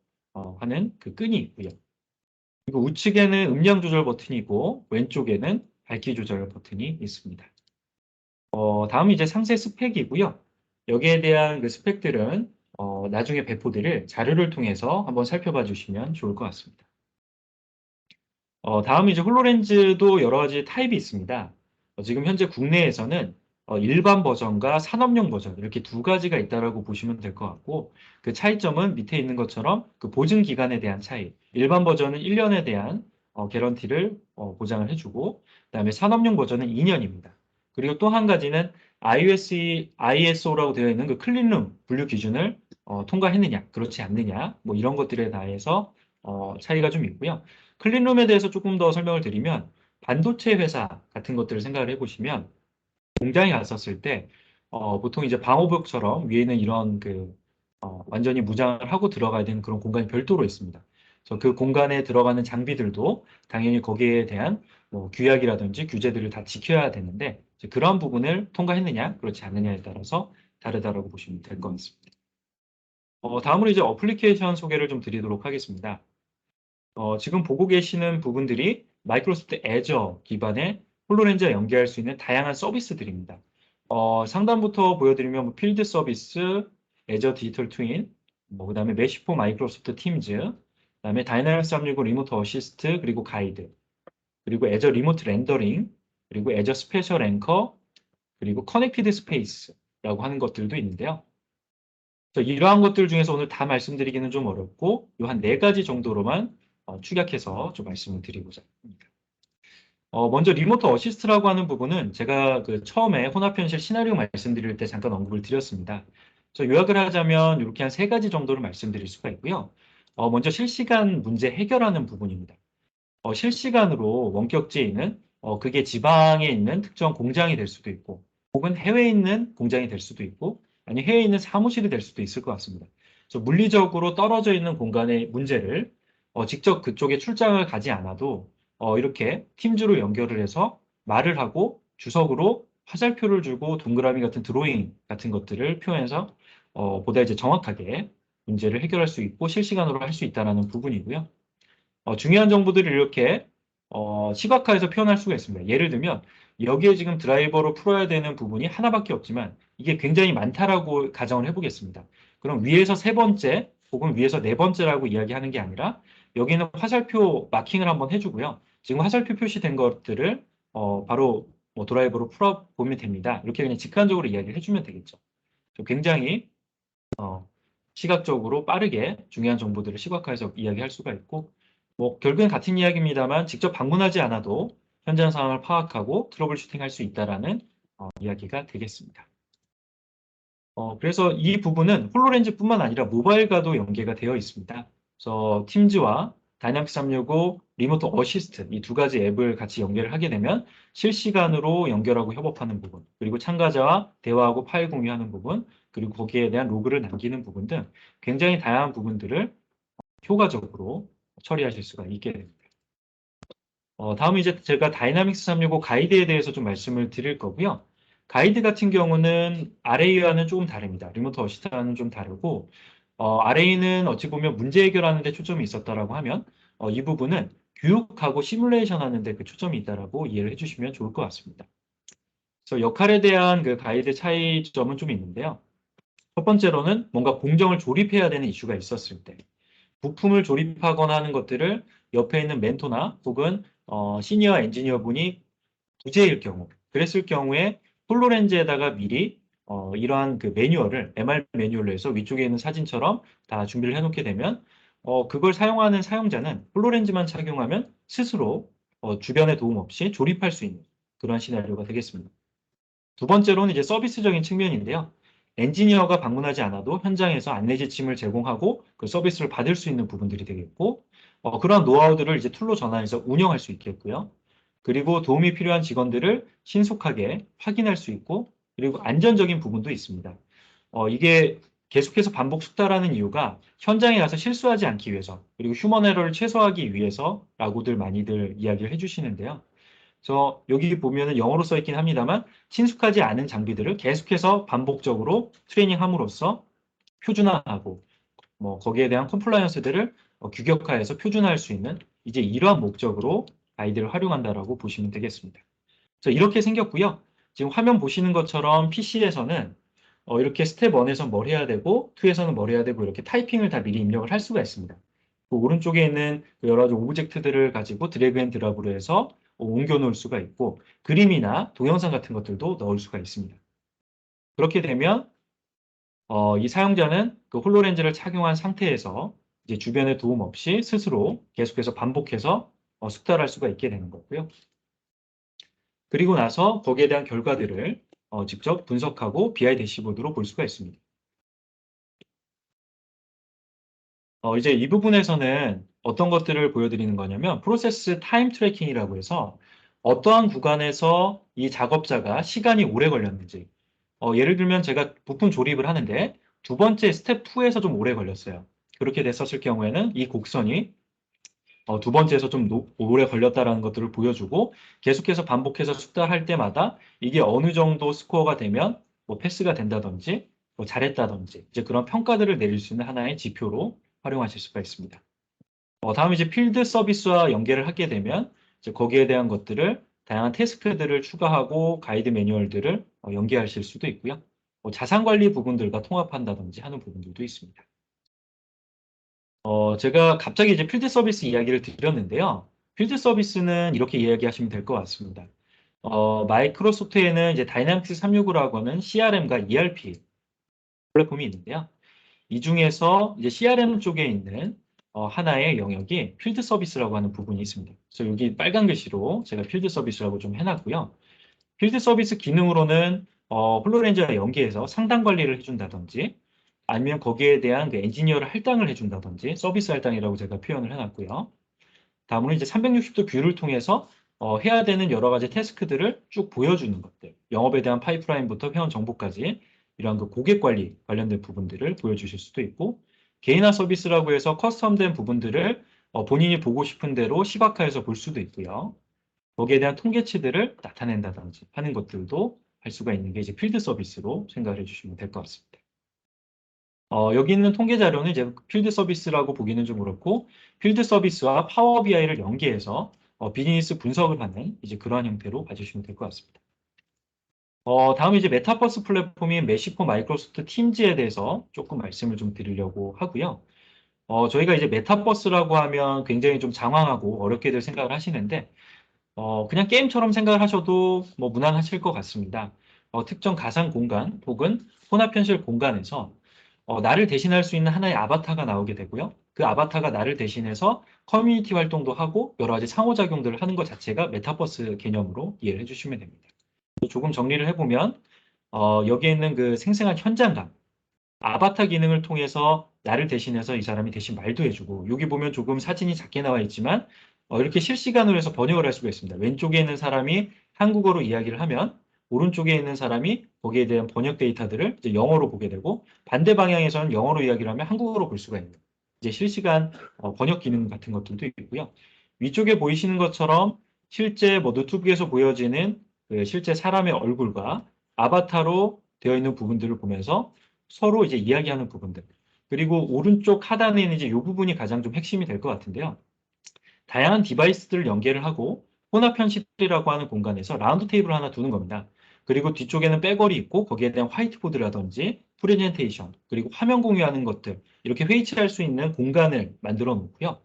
하는 그 끈이 있고요. 그리고 우측에는 음량 조절 버튼이고 왼쪽에는 밝기 조절 버튼이 있습니다. 다음 이제 상세 스펙이고요. 여기에 대한 그 스펙들은 나중에 배포드릴 자료를 통해서 한번 살펴봐 주시면 좋을 것 같습니다. 다음 이제 홀로렌즈도 여러 가지 타입이 있습니다. 지금 현재 국내에서는 일반 버전과 산업용 버전 이렇게 두 가지가 있다라고 보시면 될 것 같고 그 차이점은 밑에 있는 것처럼 그 보증 기간에 대한 차이. 일반 버전은 1년에 대한 개런티를 보장을 해주고 그다음에 산업용 버전은 2년입니다. 그리고 또 한 가지는 ISO라고 되어 있는 그 클린룸 분류 기준을 통과했느냐, 그렇지 않느냐, 뭐 이런 것들에 대해서 차이가 좀 있고요. 클린룸에 대해서 조금 더 설명을 드리면 반도체 회사 같은 것들을 생각을 해보시면 공장에 갔었을 때 보통 이제 방호복처럼 위에는 이런 그 완전히 무장을 하고 들어가야 되는 그런 공간이 별도로 있습니다. 그래서 그 공간에 들어가는 장비들도 당연히 거기에 대한 뭐 규약이라든지 규제들을 다 지켜야 되는데 그런 부분을 통과했느냐 그렇지 않느냐에 따라서 다르다라고 보시면 될 것 같습니다. 다음으로 이제 어플리케이션 소개를 좀 드리도록 하겠습니다. 지금 보고 계시는 부분들이 마이크로소프트 애저 기반의 홀로렌즈와 연계할 수 있는 다양한 서비스들입니다. 상단부터 보여드리면 뭐 필드 서비스, 애저 디지털 트윈, 그 다음에 메시포 마이크로소프트 팀즈, 그 다음에 다이나믹스 365 리모트 어시스트, 그리고 가이드, 그리고 애저 리모트 렌더링, 그리고 애저 스페셜 앵커, 그리고 커넥티드 스페이스라고 하는 것들도 있는데요. 이러한 것들 중에서 오늘 다 말씀드리기는 좀 어렵고 이 한 4가지 정도로만 축약해서 좀 말씀을 드리고자 합니다. 먼저 리모트 어시스트라고 하는 부분은 제가 그 처음에 혼합현실 시나리오 말씀드릴 때 잠깐 언급을 드렸습니다. 요약을 하자면 이렇게 한 3가지 정도를 말씀드릴 수가 있고요. 먼저 실시간 문제 해결하는 부분입니다. 실시간으로 원격지에 있는 그게 지방에 있는 특정 공장이 될 수도 있고 혹은 해외에 있는 공장이 될 수도 있고 아니 해외에 있는 사무실이 될 수도 있을 것 같습니다. 그래서 물리적으로 떨어져 있는 공간의 문제를 직접 그쪽에 출장을 가지 않아도 이렇게 팀즈로 연결을 해서 말을 하고 주석으로 화살표를 주고 동그라미 같은 드로잉 같은 것들을 표현해서 보다 이제 정확하게 문제를 해결할 수 있고 실시간으로 할 수 있다는 부분이고요. 중요한 정보들을 이렇게 시각화해서 표현할 수가 있습니다. 예를 들면 여기에 지금 드라이버로 풀어야 되는 부분이 하나밖에 없지만 이게 굉장히 많다라고 가정을 해보겠습니다. 그럼 위에서 3번째 혹은 위에서 4번째라고 이야기하는 게 아니라 여기는 화살표 마킹을 한번 해주고요. 지금 화살표 표시된 것들을 바로 뭐 드라이버로 풀어보면 됩니다. 이렇게 그냥 직관적으로 이야기를 해주면 되겠죠. 굉장히 시각적으로 빠르게 중요한 정보들을 시각화해서 이야기할 수가 있고 뭐 결국엔 같은 이야기입니다만 직접 방문하지 않아도 현장 상황을 파악하고 트러블 슈팅할 수 있다라는 이야기가 되겠습니다. 그래서 이 부분은 홀로렌즈뿐만 아니라 모바일과도 연계가 되어 있습니다. 그래서 팀즈와 다이나믹스 365 리모트 어시스트 이 2가지 앱을 같이 연결을 하게 되면 실시간으로 연결하고 협업하는 부분, 그리고 참가자와 대화하고 파일 공유하는 부분, 그리고 거기에 대한 로그를 남기는 부분 등 굉장히 다양한 부분들을 효과적으로 처리하실 수가 있게 됩니다. 다음은 이제 제가 다이나믹스 365 가이드에 대해서 좀 말씀을 드릴 거고요. 가이드 같은 경우는 RA와는 조금 다릅니다. 리모트 어시스트와는 좀 다르고 RA는 어찌 보면 문제 해결하는 데 초점이 있었다라고 하면 이 부분은 교육하고 시뮬레이션 하는 데 그 초점이 있다라고 이해를 해주시면 좋을 것 같습니다. 그래서 역할에 대한 그 가이드 차이점은 좀 있는데요. 첫 번째로는 뭔가 공정을 조립해야 되는 이슈가 있었을 때 부품을 조립하거나 하는 것들을 옆에 있는 멘토나 혹은 시니어 엔지니어 분이 부재일 경우 그랬을 경우에 홀로렌즈에다가 미리 이러한 그 매뉴얼을 MR 매뉴얼로 해서 위쪽에 있는 사진처럼 다 준비를 해놓게 되면 그걸 사용하는 사용자는 홀로렌즈만 착용하면 스스로 주변의 도움 없이 조립할 수 있는 그런 시나리오가 되겠습니다. 두 번째로는 이제 서비스적인 측면인데요. 엔지니어가 방문하지 않아도 현장에서 안내 지침을 제공하고 그 서비스를 받을 수 있는 부분들이 되겠고 그런 노하우들을 이제 툴로 전환해서 운영할 수 있겠고요. 그리고 도움이 필요한 직원들을 신속하게 확인할 수 있고 그리고 안전적인 부분도 있습니다. 이게 계속해서 반복 숙달하는 이유가 현장에 가서 실수하지 않기 위해서, 그리고 휴먼 에러를 최소화하기 위해서라고들 많이들 이야기를 해주시는데요. 그래서 여기 보면은 영어로 써 있긴 합니다만 친숙하지 않은 장비들을 계속해서 반복적으로 트레이닝함으로써 표준화하고 뭐 거기에 대한 컴플라이언스들을 규격화해서 표준화할 수 있는 이제 이러한 목적으로 가이드를 활용한다라고 보시면 되겠습니다. 그래서 이렇게 생겼고요. 지금 화면 보시는 것처럼 PC에서는 이렇게 스텝 1에서 뭘 해야 되고 2에서는 뭘 해야 되고 이렇게 타이핑을 다 미리 입력을 할 수가 있습니다. 그 오른쪽에 있는 여러 가지 오브젝트들을 가지고 드래그 앤 드랍으로 해서 옮겨 놓을 수가 있고 그림이나 동영상 같은 것들도 넣을 수가 있습니다. 그렇게 되면 이 사용자는 그 홀로렌즈를 착용한 상태에서 이제 주변의 도움 없이 스스로 계속해서 반복해서 숙달할 수가 있게 되는 거고요. 그리고 나서 거기에 대한 결과들을 직접 분석하고 BI 대시보드로 볼 수가 있습니다. 이제 이 부분에서는 어떤 것들을 보여드리는 거냐면 프로세스 타임 트래킹이라고 해서 어떠한 구간에서 이 작업자가 시간이 오래 걸렸는지 예를 들면 제가 부품 조립을 하는데 두 번째 스텝 2에서 좀 오래 걸렸어요. 그렇게 됐었을 경우에는 이 곡선이 두 번째에서 좀 오래 걸렸다라는 것들을 보여주고 계속해서 반복해서 숙달할 때마다 이게 어느 정도 스코어가 되면 뭐 패스가 된다든지 뭐 잘했다든지 이제 그런 평가들을 내릴 수 있는 하나의 지표로 활용하실 수가 있습니다. 다음 이제 필드 서비스와 연계를 하게 되면 이제 거기에 대한 것들을 다양한 태스크들을 추가하고 가이드 매뉴얼들을 연계하실 수도 있고요. 자산 관리 부분들과 통합한다든지 하는 부분들도 있습니다. 제가 갑자기 이제 필드 서비스 이야기를 드렸는데요. 필드 서비스는 이렇게 이야기하시면 될 것 같습니다. 마이크로소프트에는 이제 다이나믹스 365라고 하는 CRM과 ERP 플랫폼이 있는데요. 이 중에서 이제 CRM 쪽에 있는 하나의 영역이 필드 서비스라고 하는 부분이 있습니다. 그래서 여기 빨간 글씨로 제가 필드 서비스라고 좀 해놨고요. 필드 서비스 기능으로는 홀로렌즈와 연계해서 상담 관리를 해준다든지 아니면 거기에 대한 그 엔지니어를 할당을 해준다든지 서비스 할당이라고 제가 표현을 해놨고요. 다음으로 이제 360도 뷰를 통해서 해야 되는 여러 가지 태스크들을 쭉 보여주는 것들, 영업에 대한 파이프라인부터 회원 정보까지 이러한 그 고객 관리 관련된 부분들을 보여주실 수도 있고 개인화 서비스라고 해서 커스텀된 부분들을 본인이 보고 싶은 대로 시각화해서 볼 수도 있고요. 거기에 대한 통계치들을 나타낸다든지 하는 것들도 할 수가 있는 게 이제 필드 서비스로 생각을 해주시면 될 것 같습니다. 여기 있는 통계 자료는 이제 필드 서비스라고 보기는 좀 그렇고 필드 서비스와 파워 BI를 연계해서 비즈니스 분석을 하는 이제 그러한 형태로 봐주시면 될 것 같습니다. 다음에 이제 메타버스 플랫폼인 메시포 마이크로소프트 팀즈에 대해서 조금 말씀을 좀 드리려고 하고요. 저희가 이제 메타버스라고 하면 굉장히 좀 장황하고 어렵게들 생각을 하시는데 그냥 게임처럼 생각을 하셔도 뭐 무난하실 것 같습니다. 특정 가상 공간 혹은 혼합현실 공간에서 나를 대신할 수 있는 하나의 아바타가 나오게 되고요. 그 아바타가 나를 대신해서 커뮤니티 활동도 하고 여러 가지 상호작용들을 하는 것 자체가 메타버스 개념으로 이해를 해주시면 됩니다. 조금 정리를 해보면 여기에 있는 그 생생한 현장감, 아바타 기능을 통해서 나를 대신해서 이 사람이 대신 말도 해주고 여기 보면 조금 사진이 작게 나와 있지만 이렇게 실시간으로 해서 번역을 할 수가 있습니다. 왼쪽에 있는 사람이 한국어로 이야기를 하면 오른쪽에 있는 사람이 거기에 대한 번역 데이터들을 이제 영어로 보게 되고 반대 방향에서는 영어로 이야기를 하면 한국어로 볼 수가 있는 이제 실시간 번역 기능 같은 것들도 있고요. 위쪽에 보이시는 것처럼 실제 뭐 노트북에서 보여지는 그 실제 사람의 얼굴과 아바타로 되어 있는 부분들을 보면서 서로 이제 이야기하는 부분들. 그리고 오른쪽 하단에 있는 이제 이 부분이 가장 좀 핵심이 될 것 같은데요. 다양한 디바이스들을 연계를 하고 혼합현실이라고 하는 공간에서 라운드 테이블을 하나 두는 겁니다. 그리고 뒤쪽에는 빼거리 있고 거기에 대한 화이트보드라든지 프레젠테이션 그리고 화면 공유하는 것들 이렇게 회의체할 수 있는 공간을 만들어 놓고요.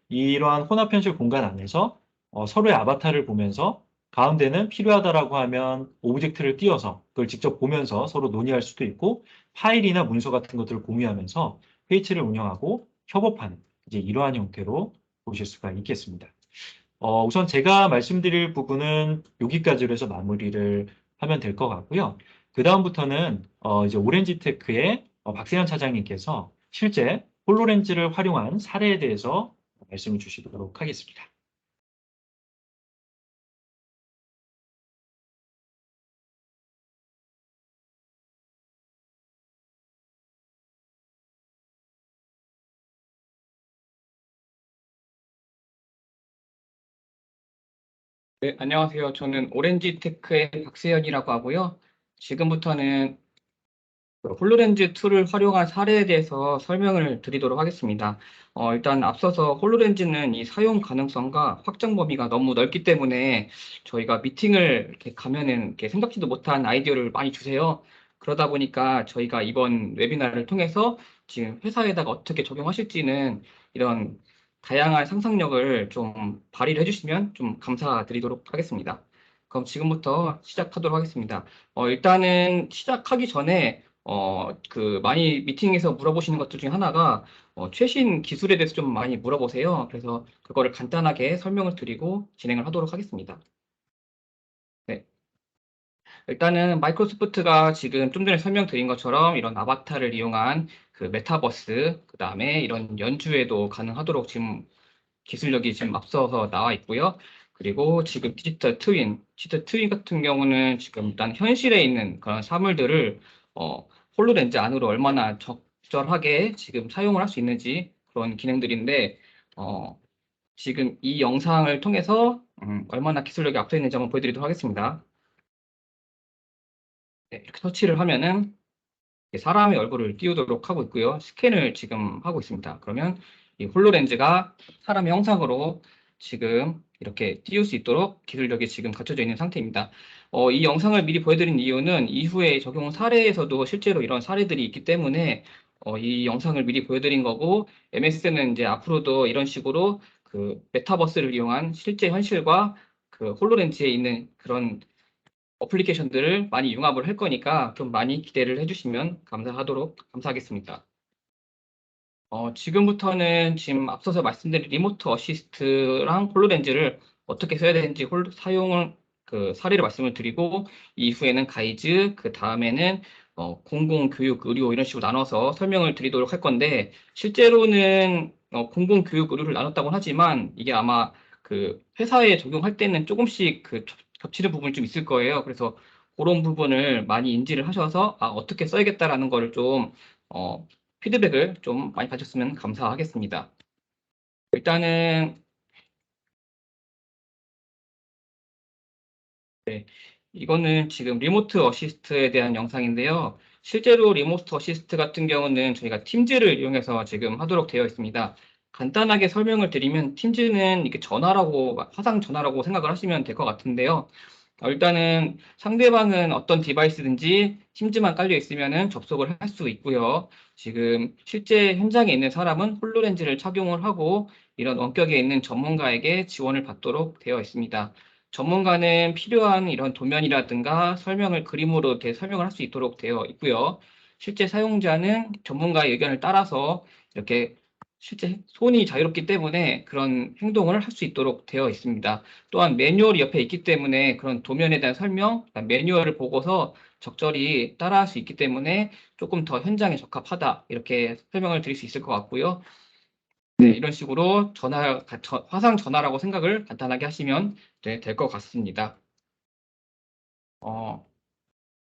이러한 혼합현실 공간 안에서 서로의 아바타를 보면서 가운데는 필요하다라고 하면 오브젝트를 띄워서 그걸 직접 보면서 서로 논의할 수도 있고 파일이나 문서 같은 것들을 공유하면서 회의체를 운영하고 협업하는 이제 이러한 형태로 보실 수가 있겠습니다. 우선 제가 말씀드릴 부분은 여기까지로 해서 마무리를 하면 될 것 같고요. 그 다음부터는 이제 오렌지테크의 박세현 차장님께서 실제 홀로렌즈를 활용한 사례에 대해서 말씀을 주시도록 하겠습니다. 네, 안녕하세요. 저는 오렌지테크의 박세현이라고 하고요. 지금부터는 홀로렌즈 툴을 활용한 사례에 대해서 설명을 드리도록 하겠습니다. 일단 앞서서 홀로렌즈는 이 사용 가능성과 확장 범위가 너무 넓기 때문에 저희가 미팅을 이렇게 가면은 이렇게 생각지도 못한 아이디어를 많이 주세요. 그러다 보니까 저희가 이번 웨비나를 통해서 지금 회사에다가 어떻게 적용하실지는 이런 다양한 상상력을 좀 발휘를 해주시면 좀 감사드리도록 하겠습니다. 그럼 지금부터 시작하도록 하겠습니다. 일단은 시작하기 전에 많이 미팅에서 물어보시는 것들 중에 하나가 최신 기술에 대해서 좀 많이 물어보세요. 그래서 그거를 간단하게 설명을 드리고 진행을 하도록 하겠습니다. 네. 일단은 마이크로소프트가 지금 좀 전에 설명드린 것처럼 이런 아바타를 이용한 그 메타버스, 그 다음에 이런 연주에도 가능하도록 지금 기술력이 지금 앞서서 나와 있고요. 그리고 지금 디지털 트윈 같은 경우는 지금 일단 현실에 있는 그런 사물들을 홀로렌즈 안으로 얼마나 적절하게 지금 사용을 할 수 있는지 그런 기능들인데 지금 이 영상을 통해서 얼마나 기술력이 앞서 있는지 한번 보여드리도록 하겠습니다. 네, 이렇게 터치를 하면은 사람의 얼굴을 띄우도록 하고 있고요. 스캔을 지금 하고 있습니다. 그러면 이 홀로렌즈가 사람의 형상으로 지금 이렇게 띄울 수 있도록 기술력이 지금 갖춰져 있는 상태입니다. 이 영상을 미리 보여드린 이유는 이후에 적용 사례에서도 실제로 이런 사례들이 있기 때문에 이 영상을 미리 보여드린 거고, MS는 이제 앞으로도 이런 식으로 그 메타버스를 이용한 실제 현실과 그 홀로렌즈에 있는 그런 어플리케이션들을 많이 융합을 할 거니까 좀 많이 기대를 해주시면 감사하겠습니다. 지금부터는 지금 앞서서 말씀드린 리모트 어시스트랑 홀로렌즈를 어떻게 써야 되는지 사용을 사례를 말씀을 드리고, 이후에는 가이즈, 그 다음에는 공공교육 의료 이런 식으로 나눠서 설명을 드리도록 할 건데, 실제로는 공공교육 의료를 나눴다고 하지만 이게 아마 그 회사에 적용할 때는 조금씩 겹치는 부분이 좀 있을 거예요. 그래서 그런 부분을 많이 인지를 하셔서 어떻게 써야겠다라는 거를 좀 피드백을 좀 많이 가졌으면 감사하겠습니다. 일단은 네, 이거는 지금 리모트 어시스트에 대한 영상인데요. 실제로 리모트 어시스트 같은 경우는 저희가 팀즈를 이용해서 지금 하도록 되어 있습니다. 간단하게 설명을 드리면 팀즈는 이렇게 화상 전화라고 생각을 하시면 될 것 같은데요. 일단은 상대방은 어떤 디바이스든지 팀즈만 깔려 있으면 접속을 할 수 있고요. 지금 실제 현장에 있는 사람은 홀로렌즈를 착용을 하고 이런 원격에 있는 전문가에게 지원을 받도록 되어 있습니다. 전문가는 필요한 이런 도면이라든가 설명을 그림으로 이렇게 설명을 할 수 있도록 되어 있고요. 실제 사용자는 전문가의 의견을 따라서 이렇게 실제 손이 자유롭기 때문에 그런 행동을 할 수 있도록 되어 있습니다. 또한 매뉴얼이 옆에 있기 때문에 그런 도면에 대한 설명, 매뉴얼을 보고서 적절히 따라할 수 있기 때문에 조금 더 현장에 적합하다 이렇게 설명을 드릴 수 있을 것 같고요. 네, 이런 식으로 화상 전화라고 생각을 간단하게 하시면 될 것 같습니다.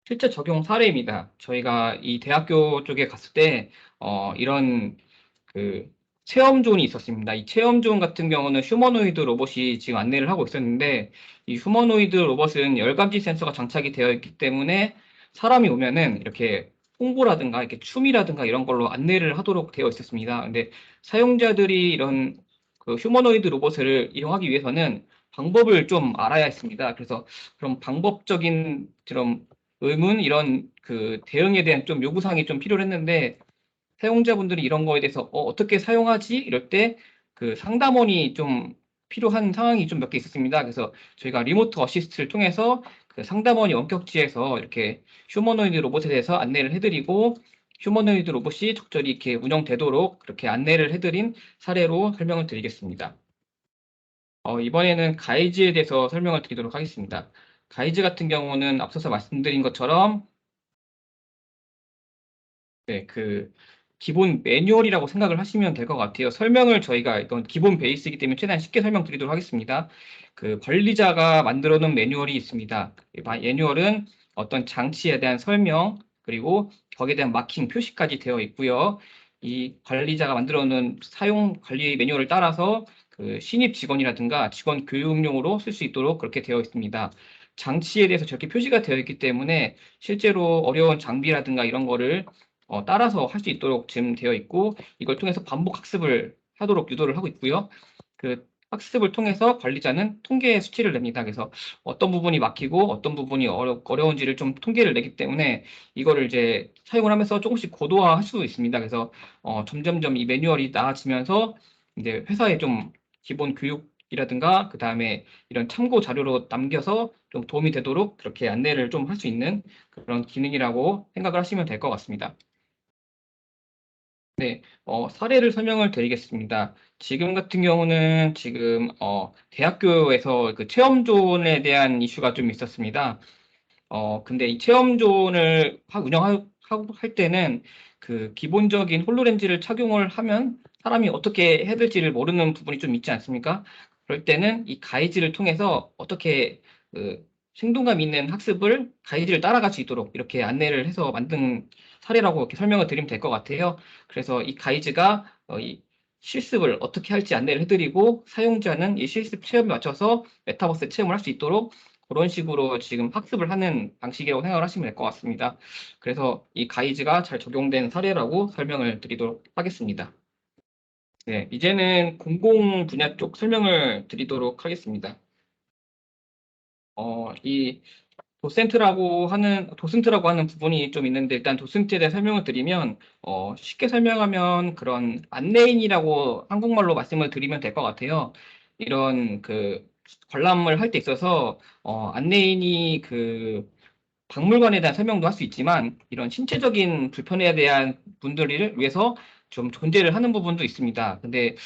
실제 적용 사례입니다. 저희가 이 대학교 쪽에 갔을 때 이런 체험존이 있었습니다. 이 체험존 같은 경우는 휴머노이드 로봇이 지금 안내를 하고 있었는데, 이 휴머노이드 로봇은 열감지 센서가 장착이 되어 있기 때문에 사람이 오면은 이렇게 홍보라든가 이렇게 춤이라든가 이런 걸로 안내를 하도록 되어 있었습니다. 근데 사용자들이 이런 휴머노이드 로봇을 이용하기 위해서는 방법을 좀 알아야 했습니다. 그래서 그런 방법적인 그런 의문, 이런 대응에 대한 좀 요구사항이 좀 필요했는데, 사용자분들이 이런 거에 대해서 어떻게 사용하지? 이럴 때 상담원이 좀 필요한 상황이 좀 몇 개 있었습니다. 그래서 저희가 리모트 어시스트를 통해서 상담원이 원격지에서 이렇게 휴머노이드 로봇에 대해서 안내를 해드리고, 휴머노이드 로봇이 적절히 이렇게 운영되도록 그렇게 안내를 해드린 사례로 설명을 드리겠습니다. 이번에는 가이즈에 대해서 설명을 드리도록 하겠습니다. 가이즈 같은 경우는 앞서서 말씀드린 것처럼 네, 기본 매뉴얼이라고 생각을 하시면 될 것 같아요. 설명을 저희가 이건 기본 베이스이기 때문에 최대한 쉽게 설명드리도록 하겠습니다. 관리자가 만들어 놓은 매뉴얼이 있습니다. 매뉴얼은 어떤 장치에 대한 설명, 그리고 거기에 대한 마킹 표시까지 되어 있고요. 이 관리자가 만들어 놓은 사용 관리 매뉴얼을 따라서 그 신입 직원이라든가 직원 교육용으로 쓸 수 있도록 그렇게 되어 있습니다. 장치에 대해서 저렇게 표시가 되어 있기 때문에 실제로 어려운 장비라든가 이런 거를 따라서 할 수 있도록 지금 되어 있고, 이걸 통해서 반복 학습을 하도록 유도를 하고 있고요. 그 학습을 통해서 관리자는 통계 수치를 냅니다. 그래서 어떤 부분이 막히고 어떤 부분이 어려운지를 좀 통계를 내기 때문에 이거를 이제 사용을 하면서 조금씩 고도화할 수 있습니다. 그래서 점점점 이 매뉴얼이 나아지면서 이제 회사에 좀 기본 교육이라든가 그 다음에 이런 참고 자료로 남겨서 좀 도움이 되도록 그렇게 안내를 좀 할 수 있는 그런 기능이라고 생각을 하시면 될 것 같습니다. 네, 사례를 설명을 드리겠습니다. 지금 같은 경우는 지금 대학교에서 그 체험존에 대한 이슈가 좀 있었습니다. 근데 이 체험존을 운영하고 할 때는 그 기본적인 홀로렌즈를 착용을 하면 사람이 어떻게 해야 될지를 모르는 부분이 좀 있지 않습니까? 그럴 때는 이 가이드를 통해서 어떻게 그 생동감 있는 학습을 가이드를 따라갈 수 있도록 이렇게 안내를 해서 만든 사례라고 이렇게 설명을 드리면 될 것 같아요. 그래서 이 가이드가 이 실습을 어떻게 할지 안내를 해드리고 사용자는 이 실습 체험에 맞춰서 메타버스 체험을 할 수 있도록 그런 식으로 지금 학습을 하는 방식이라고 생각을 하시면 될 것 같습니다. 그래서 이 가이드가 잘 적용된 사례라고 설명을 드리도록 하겠습니다. 네, 이제는 공공 분야 쪽 설명을 드리도록 하겠습니다. 이 도슨트라고 하는 부분이 좀 있는데, 일단 도슨트에 대해 설명을 드리면 쉽게 설명하면 그런 안내인이라고 한국말로 말씀을 드리면 될 것 같아요. 이런 그 관람을 할 때 있어서 안내인이 그 박물관에 대한 설명도 할 수 있지만 이런 신체적인 불편에 대한 분들을 위해서 좀 존재를 하는 부분도 있습니다. 근데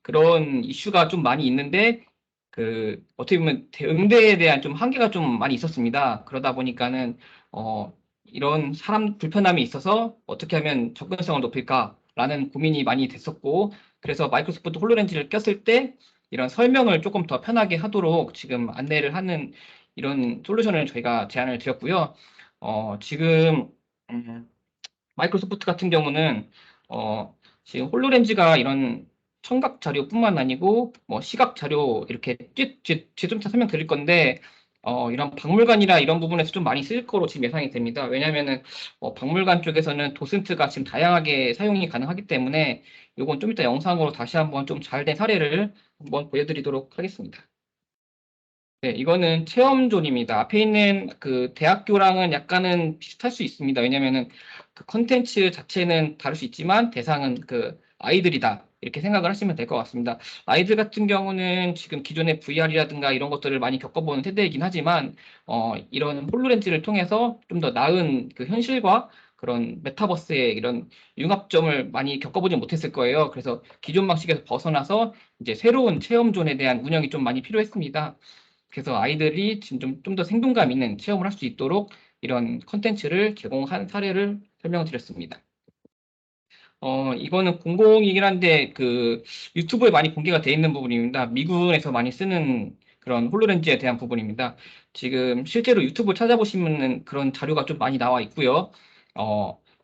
그런 이슈가 좀 많이 있는데 그 어떻게 보면 응대에 대한 좀 한계가 좀 많이 있었습니다. 그러다 보니까는 이런 사람 불편함이 있어서 어떻게 하면 접근성을 높일까라는 고민이 많이 됐었고, 그래서 마이크로소프트 홀로렌즈를 꼈을 때 이런 설명을 조금 더 편하게 하도록 지금 안내를 하는 이런 솔루션을 저희가 제안을 드렸고요. 지금 마이크로소프트 같은 경우는 지금 홀로렌즈가 이런 청각 자료뿐만 아니고 뭐 시각 자료 이렇게 뒤좀 설명 드릴 건데 이런 박물관이나 이런 부분에서 좀 많이 쓰일 거로 지금 예상이 됩니다. 왜냐하면은 박물관 쪽에서는 도슨트가 지금 다양하게 사용이 가능하기 때문에 이건 좀 이따 영상으로 다시 한번 좀 잘 된 사례를 한번 보여드리도록 하겠습니다. 네, 이거는 체험존입니다. 앞에 있는 그 대학교랑은 약간은 비슷할 수 있습니다. 왜냐면은 그 컨텐츠 자체는 다를 수 있지만 대상은 그 아이들이다. 이렇게 생각을 하시면 될 것 같습니다. 아이들 같은 경우는 지금 기존의 VR이라든가 이런 것들을 많이 겪어보는 세대이긴 하지만 이런 홀로렌즈를 통해서 좀 더 나은 그 현실과 그런 메타버스의 이런 융합점을 많이 겪어보지 못했을 거예요. 그래서 기존 방식에서 벗어나서 이제 새로운 체험존에 대한 운영이 좀 많이 필요했습니다. 그래서 아이들이 지금 좀 더 생동감 있는 체험을 할 수 있도록 이런 컨텐츠를 제공한 사례를 설명드렸습니다. 이거는 공공이긴 한데 그 유튜브에 많이 공개가 되어 있는 부분입니다. 미군에서 많이 쓰는 그런 홀로렌즈에 대한 부분입니다. 지금 실제로 유튜브 찾아보시면 그런 자료가 좀 많이 나와 있고요.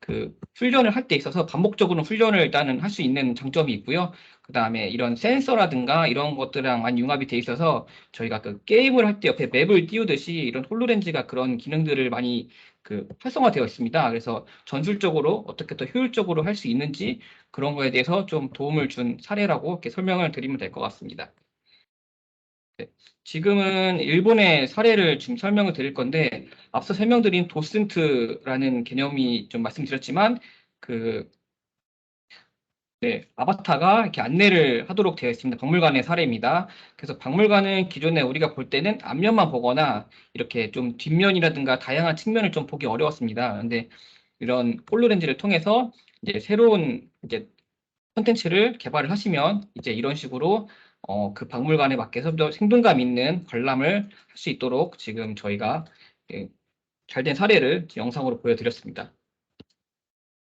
그 훈련을 할 때 있어서 반복적으로 훈련을 일단은 할 수 있는 장점이 있고요. 그 다음에 이런 센서라든가 이런 것들이랑 많이 융합이 돼 있어서 저희가 그 게임을 할 때 옆에 맵을 띄우듯이 이런 홀로렌즈가 그런 기능들을 많이 그 활성화되어 있습니다. 그래서 전술적으로 어떻게 더 효율적으로 할 수 있는지 그런 거에 대해서 좀 도움을 준 사례라고 이렇게 설명을 드리면 될 것 같습니다. 네, 지금은 일본의 사례를 지금 설명을 드릴 건데 앞서 설명드린 도슨트라는 개념이 좀 말씀드렸지만 그 네, 아바타가 이렇게 안내를 하도록 되어 있습니다. 박물관의 사례입니다. 그래서 박물관은 기존에 우리가 볼 때는 앞면만 보거나 이렇게 좀 뒷면이라든가 다양한 측면을 좀 보기 어려웠습니다. 근데 이런 홀로렌즈를 통해서 이제 새로운 이제 콘텐츠를 개발을 하시면 이제 이런 식으로 그 박물관에 맞게 좀 더 생동감 있는 관람을 할 수 있도록 지금 저희가 잘된 사례를 영상으로 보여드렸습니다.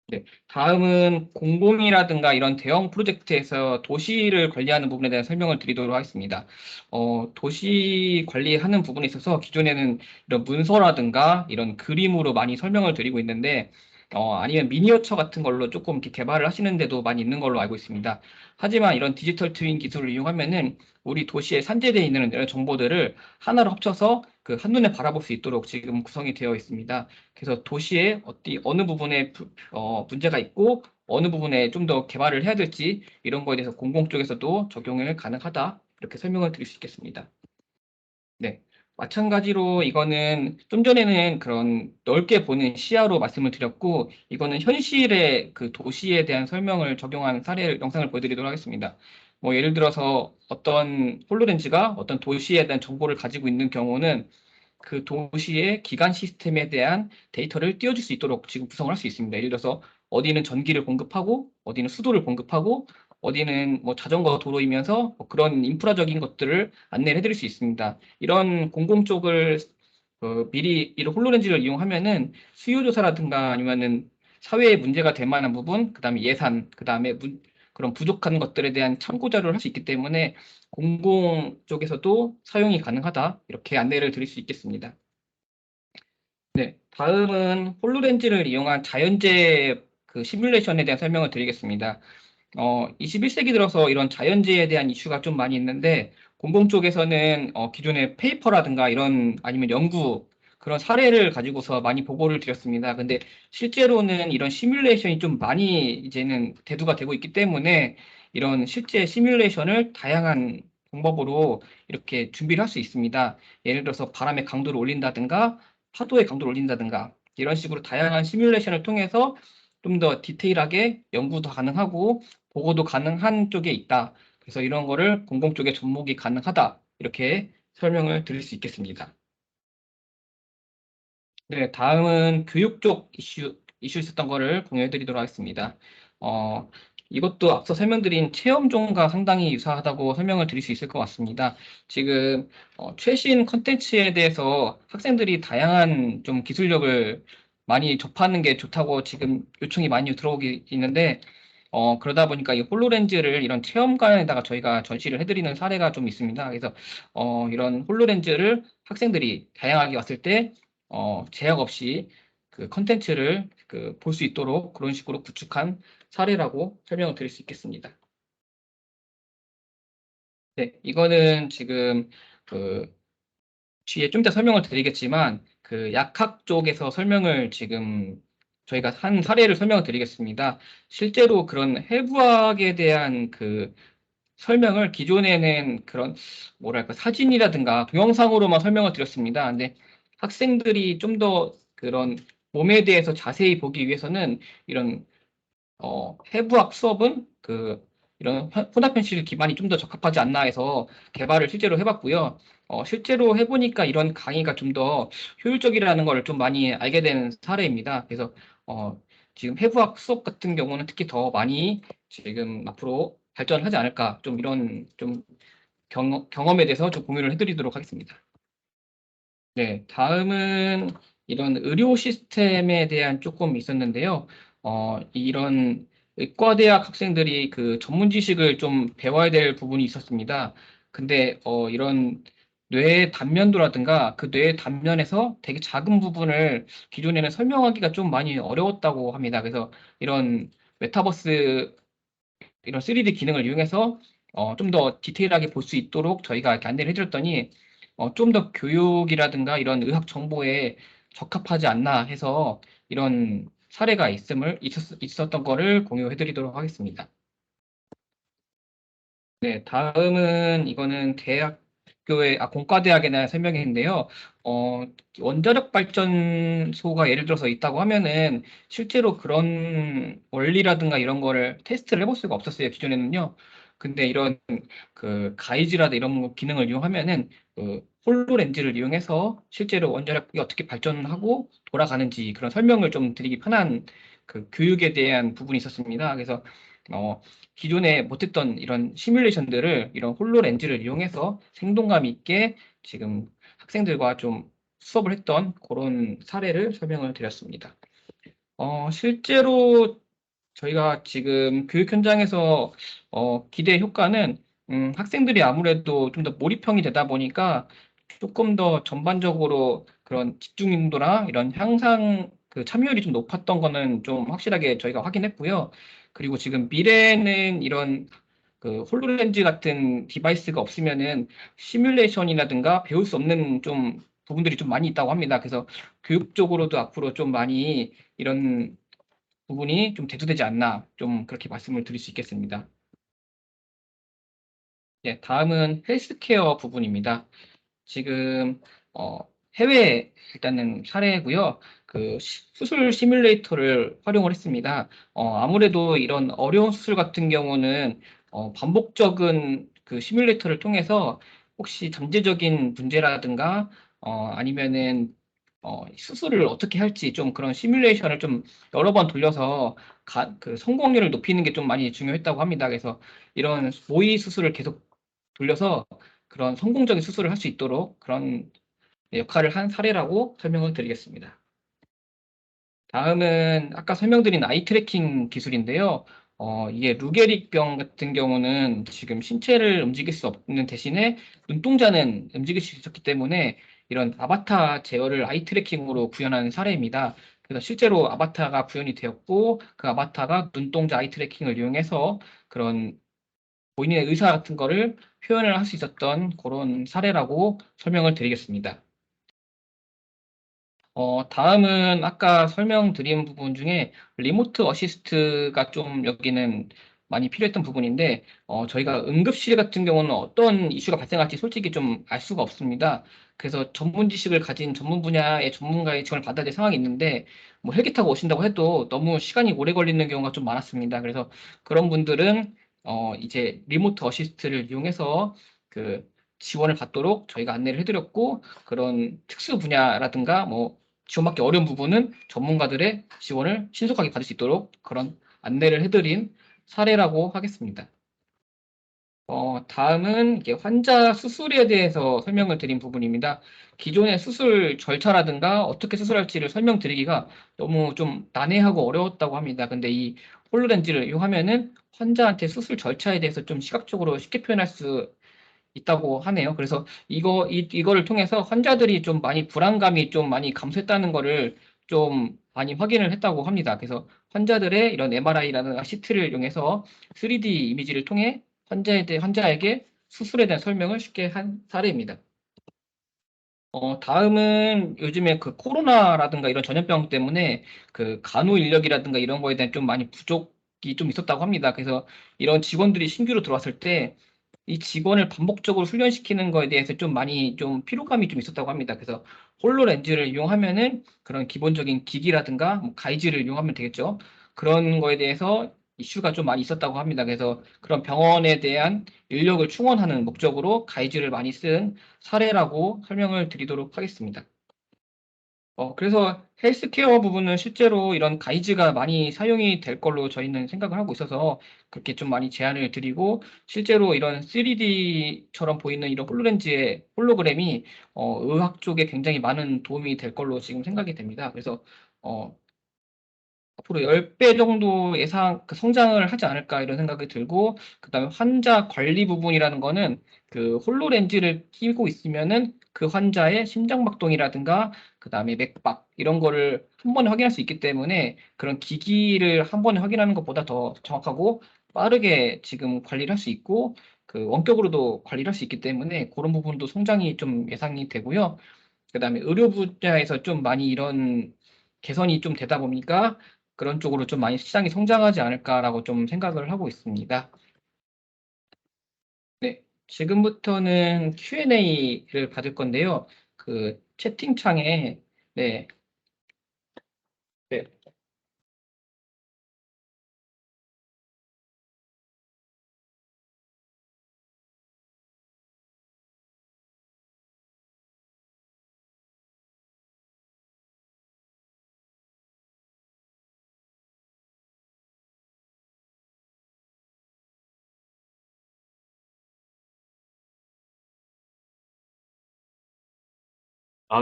네, 다음은 공공이라든가 이런 대형 프로젝트에서 도시를 관리하는 부분에 대한 설명을 드리도록 하겠습니다. 도시 관리하는 부분에 있어서 기존에는 이런 문서라든가 이런 그림으로 많이 설명을 드리고 있는데 아니면 미니어처 같은 걸로 조금 이렇게 개발을 하시는 데도 많이 있는 걸로 알고 있습니다. 하지만 이런 디지털 트윈 기술을 이용하면은 우리 도시에 산재되어 있는 이런 정보들을 하나로 합쳐서 그 한눈에 바라볼 수 있도록 지금 구성이 되어 있습니다. 그래서 도시에 어느 부분에 문제가 있고 어느 부분에 좀 더 개발을 해야 될지 이런 거에 대해서 공공 쪽에서도 적용을 가능하다 이렇게 설명을 드릴 수 있겠습니다. 네. 마찬가지로 이거는 좀 전에는 그런 넓게 보는 시야로 말씀을 드렸고 이거는 현실의 그 도시에 대한 설명을 적용한 사례 영상을 보여드리도록 하겠습니다. 뭐 예를 들어서 어떤 홀로렌즈가 어떤 도시에 대한 정보를 가지고 있는 경우는 그 도시의 기관 시스템에 대한 데이터를 띄워줄 수 있도록 지금 구성을 할 수 있습니다. 예를 들어서 어디는 전기를 공급하고 어디는 수도를 공급하고 어디는 뭐 자전거 도로이면서 뭐 그런 인프라적인 것들을 안내를 해드릴 수 있습니다. 이런 공공 쪽을 미리 이런 홀로렌즈를 이용하면은 수요조사라든가 아니면은 사회에 문제가 될 만한 부분, 그다음에 예산, 그다음에 그런 부족한 것들에 대한 참고 자료를 할 수 있기 때문에 공공 쪽에서도 사용이 가능하다 이렇게 안내를 드릴 수 있겠습니다. 네, 다음은 홀로렌즈를 이용한 자연재해 그 시뮬레이션에 대한 설명을 드리겠습니다. 21세기 들어서 이런 자연재해에 대한 이슈가 좀 많이 있는데 공공 쪽에서는 기존의 페이퍼라든가 이런 아니면 연구 그런 사례를 가지고서 많이 보고를 드렸습니다. 근데 실제로는 이런 시뮬레이션이 좀 많이 이제는 대두가 되고 있기 때문에 이런 실제 시뮬레이션을 다양한 방법으로 이렇게 준비를 할 수 있습니다. 예를 들어서 바람의 강도를 올린다든가 파도의 강도를 올린다든가 이런 식으로 다양한 시뮬레이션을 통해서 좀 더 디테일하게 연구도 가능하고 보고도 가능한 쪽에 있다. 그래서 이런 거를 공공 쪽에 접목이 가능하다. 이렇게 설명을 드릴 수 있겠습니다. 네, 다음은 교육 쪽 이슈 있었던 거를 공유해 드리도록 하겠습니다. 이것도 앞서 설명드린 체험존과 상당히 유사하다고 설명을 드릴 수 있을 것 같습니다. 지금 최신 컨텐츠에 대해서 학생들이 다양한 좀 기술력을 많이 접하는 게 좋다고 지금 요청이 많이 들어오기 있는데 그러다 보니까 이 홀로렌즈를 이런 체험관에다가 저희가 전시를 해드리는 사례가 좀 있습니다. 그래서 이런 홀로렌즈를 학생들이 다양하게 왔을 때 제약 없이 그 컨텐츠를 볼 수 있도록 그런 식으로 구축한 사례라고 설명을 드릴 수 있겠습니다. 네, 이거는 지금 뒤에 좀 이따 설명을 드리겠지만 그 약학 쪽에서 설명을 지금 저희가 한 사례를 설명을 드리겠습니다. 실제로 그런 해부학에 대한 그 설명을 기존에는 그런 뭐랄까 사진이라든가 동영상으로만 설명을 드렸습니다. 근데 학생들이 좀 더 그런 몸에 대해서 자세히 보기 위해서는 이런 해부학 수업은 이런 혼합현실 기반이 좀 더 적합하지 않나 해서 개발을 실제로 해봤고요. 실제로 해보니까 이런 강의가 좀 더 효율적이라는 걸 좀 많이 알게 된 사례입니다. 그래서 지금 해부학 수업 같은 경우는 특히 더 많이 지금 앞으로 발전하지 않을까 좀 이런 좀 경험에 대해서 좀 공유를 해드리도록 하겠습니다. 네, 다음은 이런 의료 시스템에 대한 조금 있었는데요. 이런 의과대학 학생들이 그 전문 지식을 좀 배워야 될 부분이 있었습니다. 근데 이런 뇌 단면도라든가 그 뇌 단면에서 되게 작은 부분을 기존에는 설명하기가 좀 많이 어려웠다고 합니다. 그래서 이런 메타버스 이런 3D 기능을 이용해서 좀 더 디테일하게 볼 수 있도록 저희가 이렇게 안내를 해드렸더니 좀 더 교육이라든가 이런 의학 정보에 적합하지 않나 해서 이런 사례가 있었던 거를 공유해드리도록 하겠습니다. 네, 다음은 이거는 공과대학에 대한 설명인데요. 원자력 발전소가 예를 들어서 있다고 하면은 실제로 그런 원리라든가 이런 거를 테스트를 해볼 수가 없었어요, 기존에는요. 근데 이런 그 가이즈라든 이런 기능을 이용하면은 홀로렌즈를 이용해서 실제로 원자력이 어떻게 발전하고 돌아가는지 그런 설명을 좀 드리기 편한 그 교육에 대한 부분이 있었습니다. 그래서 기존에 못했던 이런 시뮬레이션들을 이런 홀로렌즈를 이용해서 생동감 있게 지금 학생들과 좀 수업을 했던 그런 사례를 설명을 드렸습니다. 실제로 저희가 지금 교육 현장에서 기대 효과는 학생들이 아무래도 좀 더 몰입형이 되다 보니까 조금 더 전반적으로 그런 집중도나 이런 향상 그 참여율이 좀 높았던 거는 좀 확실하게 저희가 확인했고요. 그리고 지금 미래에는 이런 그 홀로렌즈 같은 디바이스가 없으면은 시뮬레이션이라든가 배울 수 없는 좀 부분들이 좀 많이 있다고 합니다. 그래서 교육적으로도 앞으로 좀 많이 이런 부분이 좀 대두되지 않나 좀 그렇게 말씀을 드릴 수 있겠습니다. 네, 다음은 헬스케어 부분입니다. 지금 해외 일단은 사례고요. 그 수술 시뮬레이터를 활용을 했습니다. 아무래도 이런 어려운 수술 같은 경우는 반복적인 그 시뮬레이터를 통해서 혹시 잠재적인 문제라든가 아니면은 수술을 어떻게 할지 좀 그런 시뮬레이션을 좀 여러 번 돌려서 그 성공률을 높이는 게 좀 많이 중요했다고 합니다. 그래서 이런 모의 수술을 계속 돌려서 그런 성공적인 수술을 할 수 있도록 그런 역할을 한 사례라고 설명을 드리겠습니다. 다음은 아까 설명드린 아이 트래킹 기술인데요. 이게 루게릭병 같은 경우는 지금 신체를 움직일 수 없는 대신에 눈동자는 움직일 수 있었기 때문에 이런 아바타 제어를 아이 트래킹으로 구현한 사례입니다. 그래서 실제로 아바타가 구현이 되었고 그 아바타가 눈동자 아이 트래킹을 이용해서 그런 본인의 의사 같은 거를 표현을 할 수 있었던 그런 사례라고 설명을 드리겠습니다. 다음은 아까 설명드린 부분 중에 리모트 어시스트가 좀 여기는 많이 필요했던 부분인데 저희가 응급실 같은 경우는 어떤 이슈가 발생할지 솔직히 좀 알 수가 없습니다. 그래서 전문 지식을 가진 전문 분야의 전문가의 지원을 받아야 될 상황이 있는데 뭐 헬기 타고 오신다고 해도 너무 시간이 오래 걸리는 경우가 좀 많았습니다. 그래서 그런 분들은 이제 리모트 어시스트를 이용해서 그 지원을 받도록 저희가 안내를 해드렸고 그런 특수 분야라든가 뭐 지원받기 어려운 부분은 전문가들의 지원을 신속하게 받을 수 있도록 그런 안내를 해드린 사례라고 하겠습니다. 다음은 이게 환자 수술에 대해서 설명을 드린 부분입니다. 기존의 수술 절차라든가 어떻게 수술할지를 설명드리기가 너무 좀 난해하고 어려웠다고 합니다. 근데 이 홀로렌즈를 이용하면은 환자한테 수술 절차에 대해서 좀 시각적으로 쉽게 표현할 수 있다고 하네요. 그래서 이거를 통해서 환자들이 좀 많이 불안감이 좀 많이 감소했다는 거를 좀 많이 확인을 했다고 합니다. 그래서 환자들의 이런 MRI라는 CT를 이용해서 3D 이미지를 통해 환자에게 수술에 대한 설명을 쉽게 한 사례입니다. 다음은 요즘에 그 코로나라든가 이런 전염병 때문에 그 간호 인력이라든가 이런 거에 대한 좀 많이 부족이 좀 있었다고 합니다. 그래서 이런 직원들이 신규로 들어왔을 때 이 직원을 반복적으로 훈련시키는 거에 대해서 좀 많이 좀 피로감이 좀 있었다고 합니다. 그래서 홀로렌즈를 이용하면은 그런 기본적인 기기라든가 뭐 가이즈를 이용하면 되겠죠. 그런 거에 대해서 이슈가 좀 많이 있었다고 합니다. 그래서 그런 병원에 대한 인력을 충원하는 목적으로 가이즈를 많이 쓴 사례라고 설명을 드리도록 하겠습니다. 그래서 헬스케어 부분은 실제로 이런 가이즈가 많이 사용이 될 걸로 저희는 생각을 하고 있어서 그렇게 좀 많이 제안을 드리고 실제로 이런 3D처럼 보이는 이런 홀로렌즈의 홀로그램이 의학 쪽에 굉장히 많은 도움이 될 걸로 지금 생각이 됩니다. 그래서 앞으로 10배 정도 그 성장을 하지 않을까 이런 생각이 들고 그다음에 환자 관리 부분이라는 거는 그 홀로렌즈를 끼고 있으면은 그 환자의 심장박동이라든가 그다음에 맥박 이런 거를 한 번에 확인할 수 있기 때문에 그런 기기를 한 번에 확인하는 것보다 더 정확하고 빠르게 지금 관리를 할 수 있고 그 원격으로도 관리를 할 수 있기 때문에 그런 부분도 성장이 좀 예상이 되고요. 그다음에 의료 분야에서 좀 많이 이런 개선이 좀 되다 보니까 그런 쪽으로 좀 많이 시장이 성장하지 않을까라고 좀 생각을 하고 있습니다. 네, 지금부터는 Q&A를 받을 건데요. 그 채팅창에 네, 네.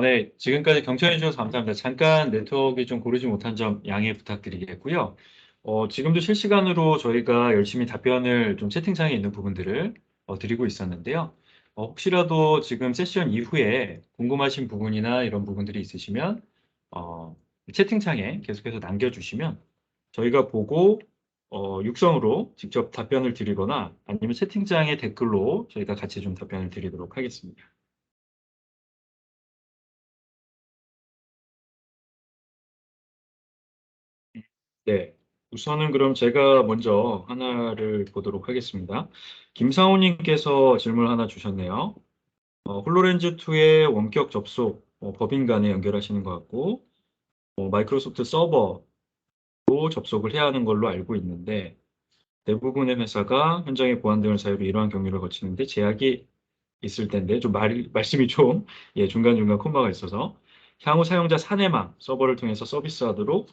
네. 지금까지 경청해 주셔서 감사합니다. 잠깐 네트워크가 좀 고르지 못한 점 양해 부탁드리겠고요. 지금도 실시간으로 저희가 열심히 답변을 좀 채팅창에 있는 부분들을 드리고 있었는데요. 혹시라도 지금 세션 이후에 궁금하신 부분이나 이런 부분들이 있으시면 채팅창에 계속해서 남겨주시면 저희가 보고 육성으로 직접 답변을 드리거나 아니면 채팅창에 댓글로 저희가 같이 좀 답변을 드리도록 하겠습니다. 네, 우선은 그럼 제가 먼저 하나를 보도록 하겠습니다. 김상호님께서 질문 하나 주셨네요. 홀로렌즈2의 원격 접속, 법인 간에 연결하시는 것 같고, 마이크로소프트 서버로 접속을 해야 하는 걸로 알고 있는데, 대부분의 회사가 현장의 보안 등을 사유로 이러한 경로를 거치는데 제약이 있을 텐데, 좀 말씀이 좀, 예, 중간중간 콤마가 있어서, 향후 사용자 사내망 서버를 통해서 서비스하도록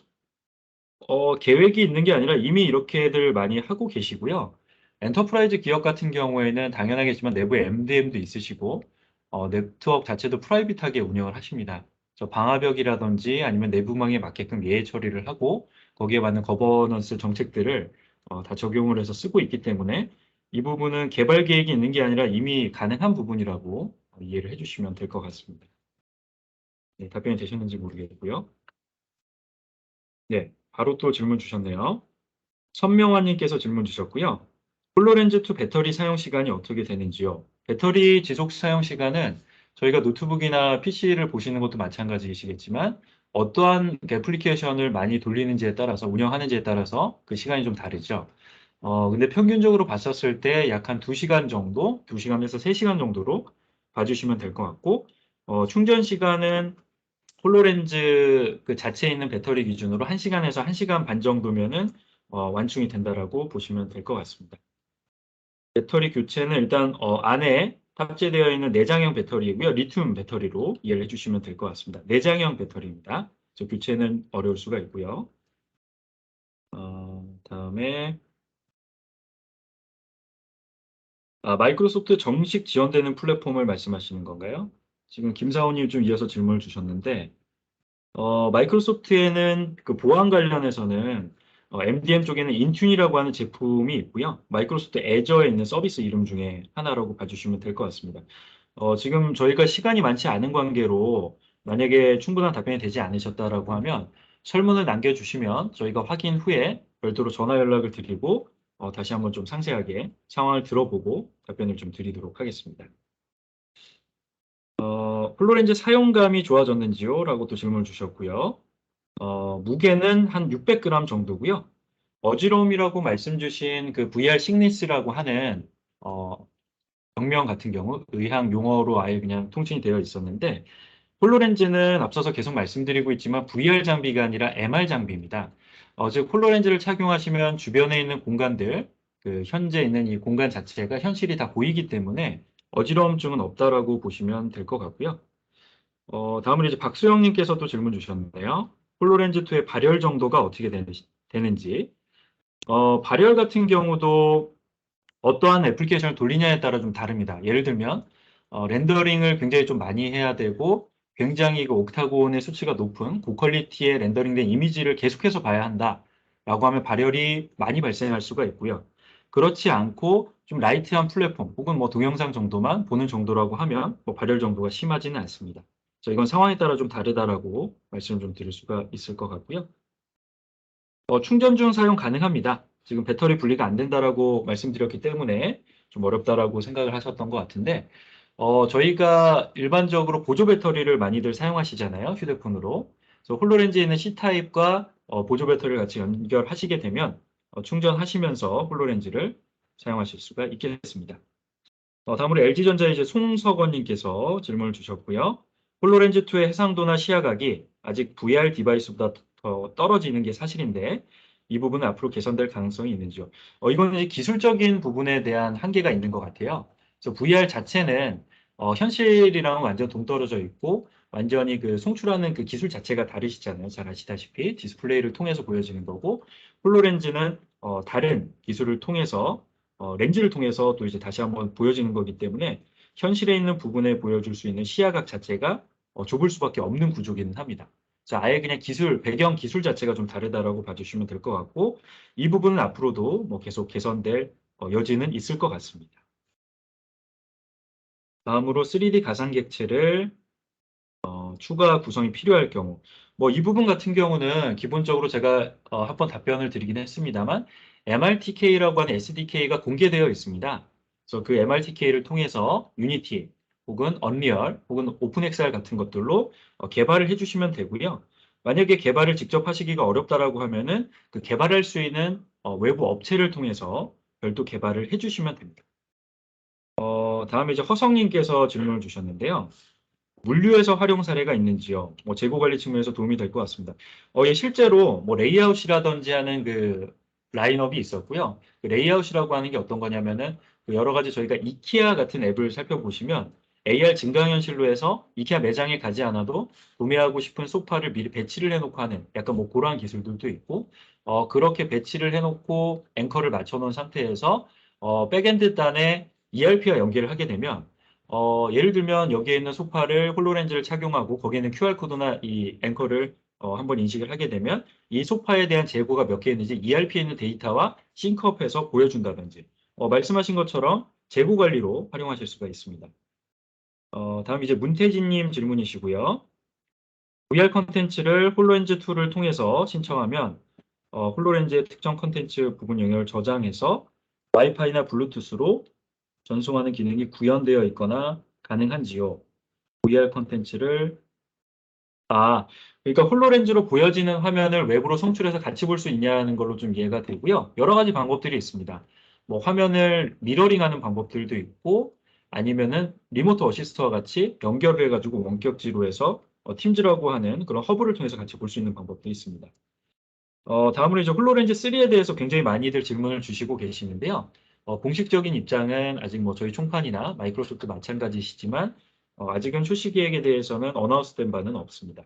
계획이 있는 게 아니라 이미 이렇게들 많이 하고 계시고요. 엔터프라이즈 기업 같은 경우에는 당연하겠지만 내부에 MDM도 있으시고 네트워크 자체도 프라이빗하게 운영을 하십니다. 방화벽이라든지 아니면 내부망에 맞게끔 예외 처리를 하고 거기에 맞는 거버넌스 정책들을 다 적용을 해서 쓰고 있기 때문에 이 부분은 개발 계획이 있는 게 아니라 이미 가능한 부분이라고 이해를 해주시면 될 것 같습니다. 네, 답변이 되셨는지 모르겠고요. 네, 바로 또 질문 주셨네요. 선명화님께서 질문 주셨고요. 홀로렌즈2 배터리 사용 시간이 어떻게 되는지요? 배터리 지속 사용 시간은 저희가 노트북이나 PC를 보시는 것도 마찬가지이시겠지만 어떠한 애플리케이션을 많이 돌리는지에 따라서 운영하는지에 따라서 그 시간이 좀 다르죠. 근데 평균적으로 봤었을 때 약 한 2시간 정도, 2시간에서 3시간 정도로 봐주시면 될 것 같고 충전 시간은 홀로렌즈 그 자체에 있는 배터리 기준으로 1시간에서 1시간 반 정도면은 완충이 된다라고 보시면 될 것 같습니다. 배터리 교체는 일단 안에 탑재되어 있는 내장형 배터리이고요. 리튬 배터리로 이해를 해주시면 될 것 같습니다. 내장형 배터리입니다. 교체는 어려울 수가 있고요. 다음에 마이크로소프트 정식 지원되는 플랫폼을 말씀하시는 건가요? 지금 김사원님 좀 이어서 질문을 주셨는데 마이크로소프트에는 그 보안 관련해서는 MDM 쪽에는 인튠이라고 하는 제품이 있고요. 마이크로소프트 애저에 있는 서비스 이름 중에 하나라고 봐주시면 될 것 같습니다. 지금 저희가 시간이 많지 않은 관계로 만약에 충분한 답변이 되지 않으셨다라고 하면 설문을 남겨주시면 저희가 확인 후에 별도로 전화 연락을 드리고 다시 한번 좀 상세하게 상황을 들어보고 답변을 좀 드리도록 하겠습니다. 홀로렌즈 사용감이 좋아졌는지요? 라고 또 질문을 주셨고요. 무게는 한 600g 정도고요. 어지러움이라고 말씀 주신 그 VR 시그니스라고 하는 병명 같은 경우 의학 용어로 아예 그냥 통칭이 되어 있었는데 홀로렌즈는 앞서서 계속 말씀드리고 있지만 VR 장비가 아니라 MR 장비입니다. 즉 홀로렌즈를 착용하시면 주변에 있는 공간들, 그 현재 있는 이 공간 자체가 현실이 다 보이기 때문에 어지러움증은 없다라고 보시면 될 것 같고요. 다음으로 이제 박수영님께서도 질문 주셨는데요. 홀로렌즈2의 발열 정도가 어떻게 되는지. 발열 같은 경우도 어떠한 애플리케이션을 돌리냐에 따라 좀 다릅니다. 예를 들면 렌더링을 굉장히 좀 많이 해야 되고 굉장히 그 옥타곤의 수치가 높은 고퀄리티의 렌더링된 이미지를 계속해서 봐야 한다라고 하면 발열이 많이 발생할 수가 있고요. 그렇지 않고 좀 라이트한 플랫폼 혹은 뭐 동영상 정도만 보는 정도라고 하면 뭐 발열 정도가 심하지는 않습니다. 이건 상황에 따라 좀 다르다라고 말씀을 좀 드릴 수가 있을 것 같고요. 충전 중 사용 가능합니다. 지금 배터리 분리가 안 된다라고 말씀드렸기 때문에 좀 어렵다라고 생각을 하셨던 것 같은데 저희가 일반적으로 보조 배터리를 많이들 사용하시잖아요. 휴대폰으로. 그래서 홀로렌즈에 있는 C타입과 보조 배터리를 같이 연결하시게 되면 충전하시면서 홀로렌즈를 사용하실 수가 있겠습니다. 다음으로 LG전자의 이제 송석원님께서 질문을 주셨고요. 홀로렌즈2의 해상도나 시야각이 아직 VR 디바이스보다 더 떨어지는 게 사실인데 이 부분은 앞으로 개선될 가능성이 있는지요? 이거는 이제 기술적인 부분에 대한 한계가 있는 것 같아요. 그래서 VR 자체는 현실이랑 완전 동떨어져 있고 완전히 그 송출하는 그 기술 자체가 다르시잖아요. 잘 아시다시피 디스플레이를 통해서 보여지는 거고 홀로렌즈는 다른 기술을 통해서 렌즈를 통해서 또 이제 다시 한번 보여지는 거기 때문에 현실에 있는 부분에 보여줄 수 있는 시야각 자체가 좁을 수밖에 없는 구조기는 합니다. 자, 아예 그냥 배경 기술 자체가 좀 다르다라고 봐주시면 될 것 같고 이 부분은 앞으로도 뭐 계속 개선될 여지는 있을 것 같습니다. 다음으로 3D 가상객체를 추가 구성이 필요할 경우 뭐 이 부분 같은 경우는 기본적으로 제가 한번 답변을 드리긴 했습니다만 MRTK라고 하는 SDK가 공개되어 있습니다. 그래서 그 MRTK를 통해서 유니티 혹은 언리얼 혹은 오픈XR 같은 것들로 개발을 해주시면 되고요. 만약에 개발을 직접 하시기가 어렵다라고 하면은 그 개발할 수 있는 외부 업체를 통해서 별도 개발을 해주시면 됩니다. 다음에 이제 허성님께서 질문을 주셨는데요. 물류에서 활용 사례가 있는지요? 뭐 재고 관리 측면에서 도움이 될 것 같습니다. 예, 실제로 뭐 레이아웃이라든지 하는 그 라인업이 있었고요. 그 레이아웃이라고 하는 게 어떤 거냐면은 그 여러 가지 저희가 이케아 같은 앱을 살펴보시면 AR 증강현실로 해서 이케아 매장에 가지 않아도 구매하고 싶은 소파를 미리 배치를 해놓고 하는 약간 뭐 그러한 기술들도 있고 그렇게 배치를 해놓고 앵커를 맞춰놓은 상태에서 백엔드 단에 ERP와 연계를 하게 되면 예를 들면 여기에 있는 소파를 홀로렌즈를 착용하고 거기에는 QR코드나 이 앵커를 한번 인식을 하게 되면 이 소파에 대한 재고가 몇 개 있는지 ERP에 있는 데이터와 싱크업해서 보여준다든지 말씀하신 것처럼 재고 관리로 활용하실 수가 있습니다. 다음 이제 문태진님 질문이시고요. VR 컨텐츠를 홀로렌즈 툴을 통해서 신청하면 홀로렌즈의 특정 컨텐츠 부분 영역을 저장해서 와이파이나 블루투스로 전송하는 기능이 구현되어 있거나 가능한지요? VR 컨텐츠를 그러니까 홀로렌즈로 보여지는 화면을 외부로 송출해서 같이 볼 수 있냐는 걸로 좀 이해가 되고요. 여러 가지 방법들이 있습니다. 뭐 화면을 미러링하는 방법들도 있고 아니면은 리모트 어시스트와 같이 연결을 해가지고 원격지로 해서 팀즈라고 하는 그런 허브를 통해서 같이 볼 수 있는 방법도 있습니다. 다음으로 이제 홀로렌즈 3에 대해서 굉장히 많이들 질문을 주시고 계시는데요. 공식적인 입장은 아직 뭐 저희 총판이나 마이크로소프트 마찬가지시지만 아직은 출시 계획에 대해서는 어나운스된 바는 없습니다.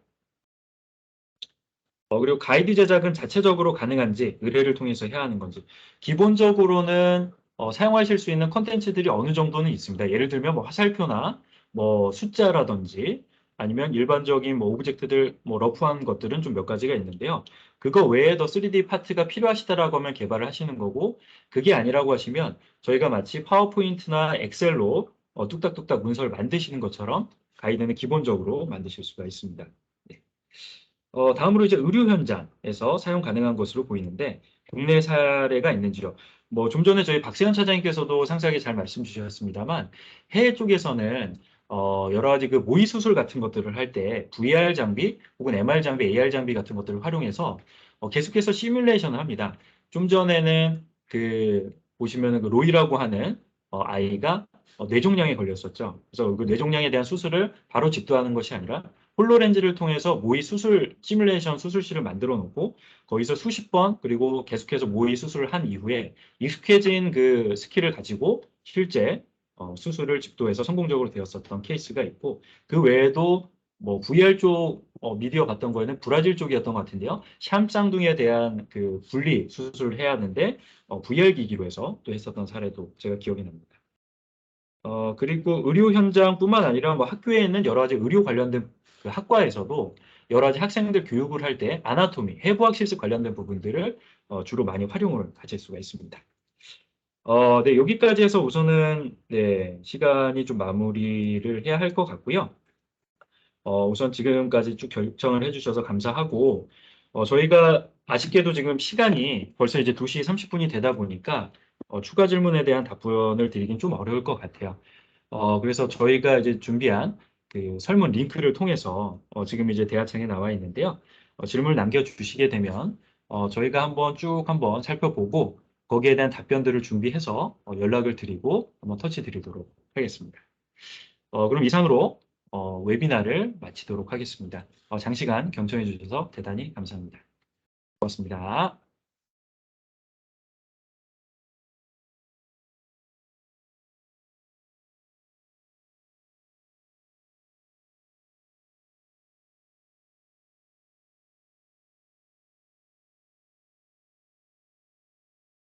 그리고 가이드 제작은 자체적으로 가능한지 의뢰를 통해서 해야 하는 건지 기본적으로는 사용하실 수 있는 컨텐츠들이 어느 정도는 있습니다. 예를 들면 뭐 화살표나 뭐 숫자라든지 아니면 일반적인 뭐 오브젝트들 뭐 러프한 것들은 좀 몇 가지가 있는데요. 그거 외에 더 3D 파트가 필요하시다라고 하면 개발을 하시는 거고 그게 아니라고 하시면 저희가 마치 파워포인트나 엑셀로 뚝딱뚝딱 문서를 만드시는 것처럼 가이드는 기본적으로 만드실 수가 있습니다. 네. 다음으로 이제 의료 현장에서 사용 가능한 것으로 보이는데 국내 사례가 있는지요? 뭐 좀 전에 저희 박세현 차장님께서도 상세하게 잘 말씀 주셨습니다만 해외 쪽에서는 여러 가지 그 모의 수술 같은 것들을 할 때 VR 장비 혹은 MR 장비, AR 장비 같은 것들을 활용해서 계속해서 시뮬레이션을 합니다. 좀 전에는 그 보시면은 그 로이라고 하는 아이가 뇌종양에 걸렸었죠. 그래서 그 뇌종양에 대한 수술을 바로 집도하는 것이 아니라 홀로렌즈를 통해서 모의 수술 시뮬레이션 수술실을 만들어 놓고 거기서 수십 번 그리고 계속해서 모의 수술을 한 이후에 익숙해진 그 스킬을 가지고 실제 수술을 집도해서 성공적으로 되었었던 케이스가 있고 그 외에도 뭐 VR 쪽 미디어 봤던 거에는 브라질 쪽이었던 것 같은데요. 샴 쌍둥이에 대한 그 분리 수술을 해야 하는데 VR 기기로 해서 또 했었던 사례도 제가 기억이 납니다. 그리고 의료 현장뿐만 아니라 뭐 학교에 있는 여러 가지 의료 관련된 그 학과에서도 여러 가지 학생들 교육을 할 때 아나토미, 해부학 실습 관련된 부분들을 주로 많이 활용을 가질 수가 있습니다. 네, 여기까지 해서 우선은 네, 시간이 좀 마무리를 해야 할 것 같고요. 우선 지금까지 쭉 결정을 해주셔서 감사하고 저희가 아쉽게도 지금 시간이 벌써 이제 2시 30분이 되다 보니까 추가 질문에 대한 답변을 드리긴 좀 어려울 것 같아요. 그래서 저희가 이제 준비한 그 설문 링크를 통해서 지금 이제 대화창에 나와 있는데요. 질문을 남겨주시게 되면 저희가 한번 살펴보고 거기에 대한 답변들을 준비해서 연락을 드리고 한번 터치 드리도록 하겠습니다. 그럼 이상으로 웨비나를 마치도록 하겠습니다. 장시간 경청해 주셔서 대단히 감사합니다. 고맙습니다.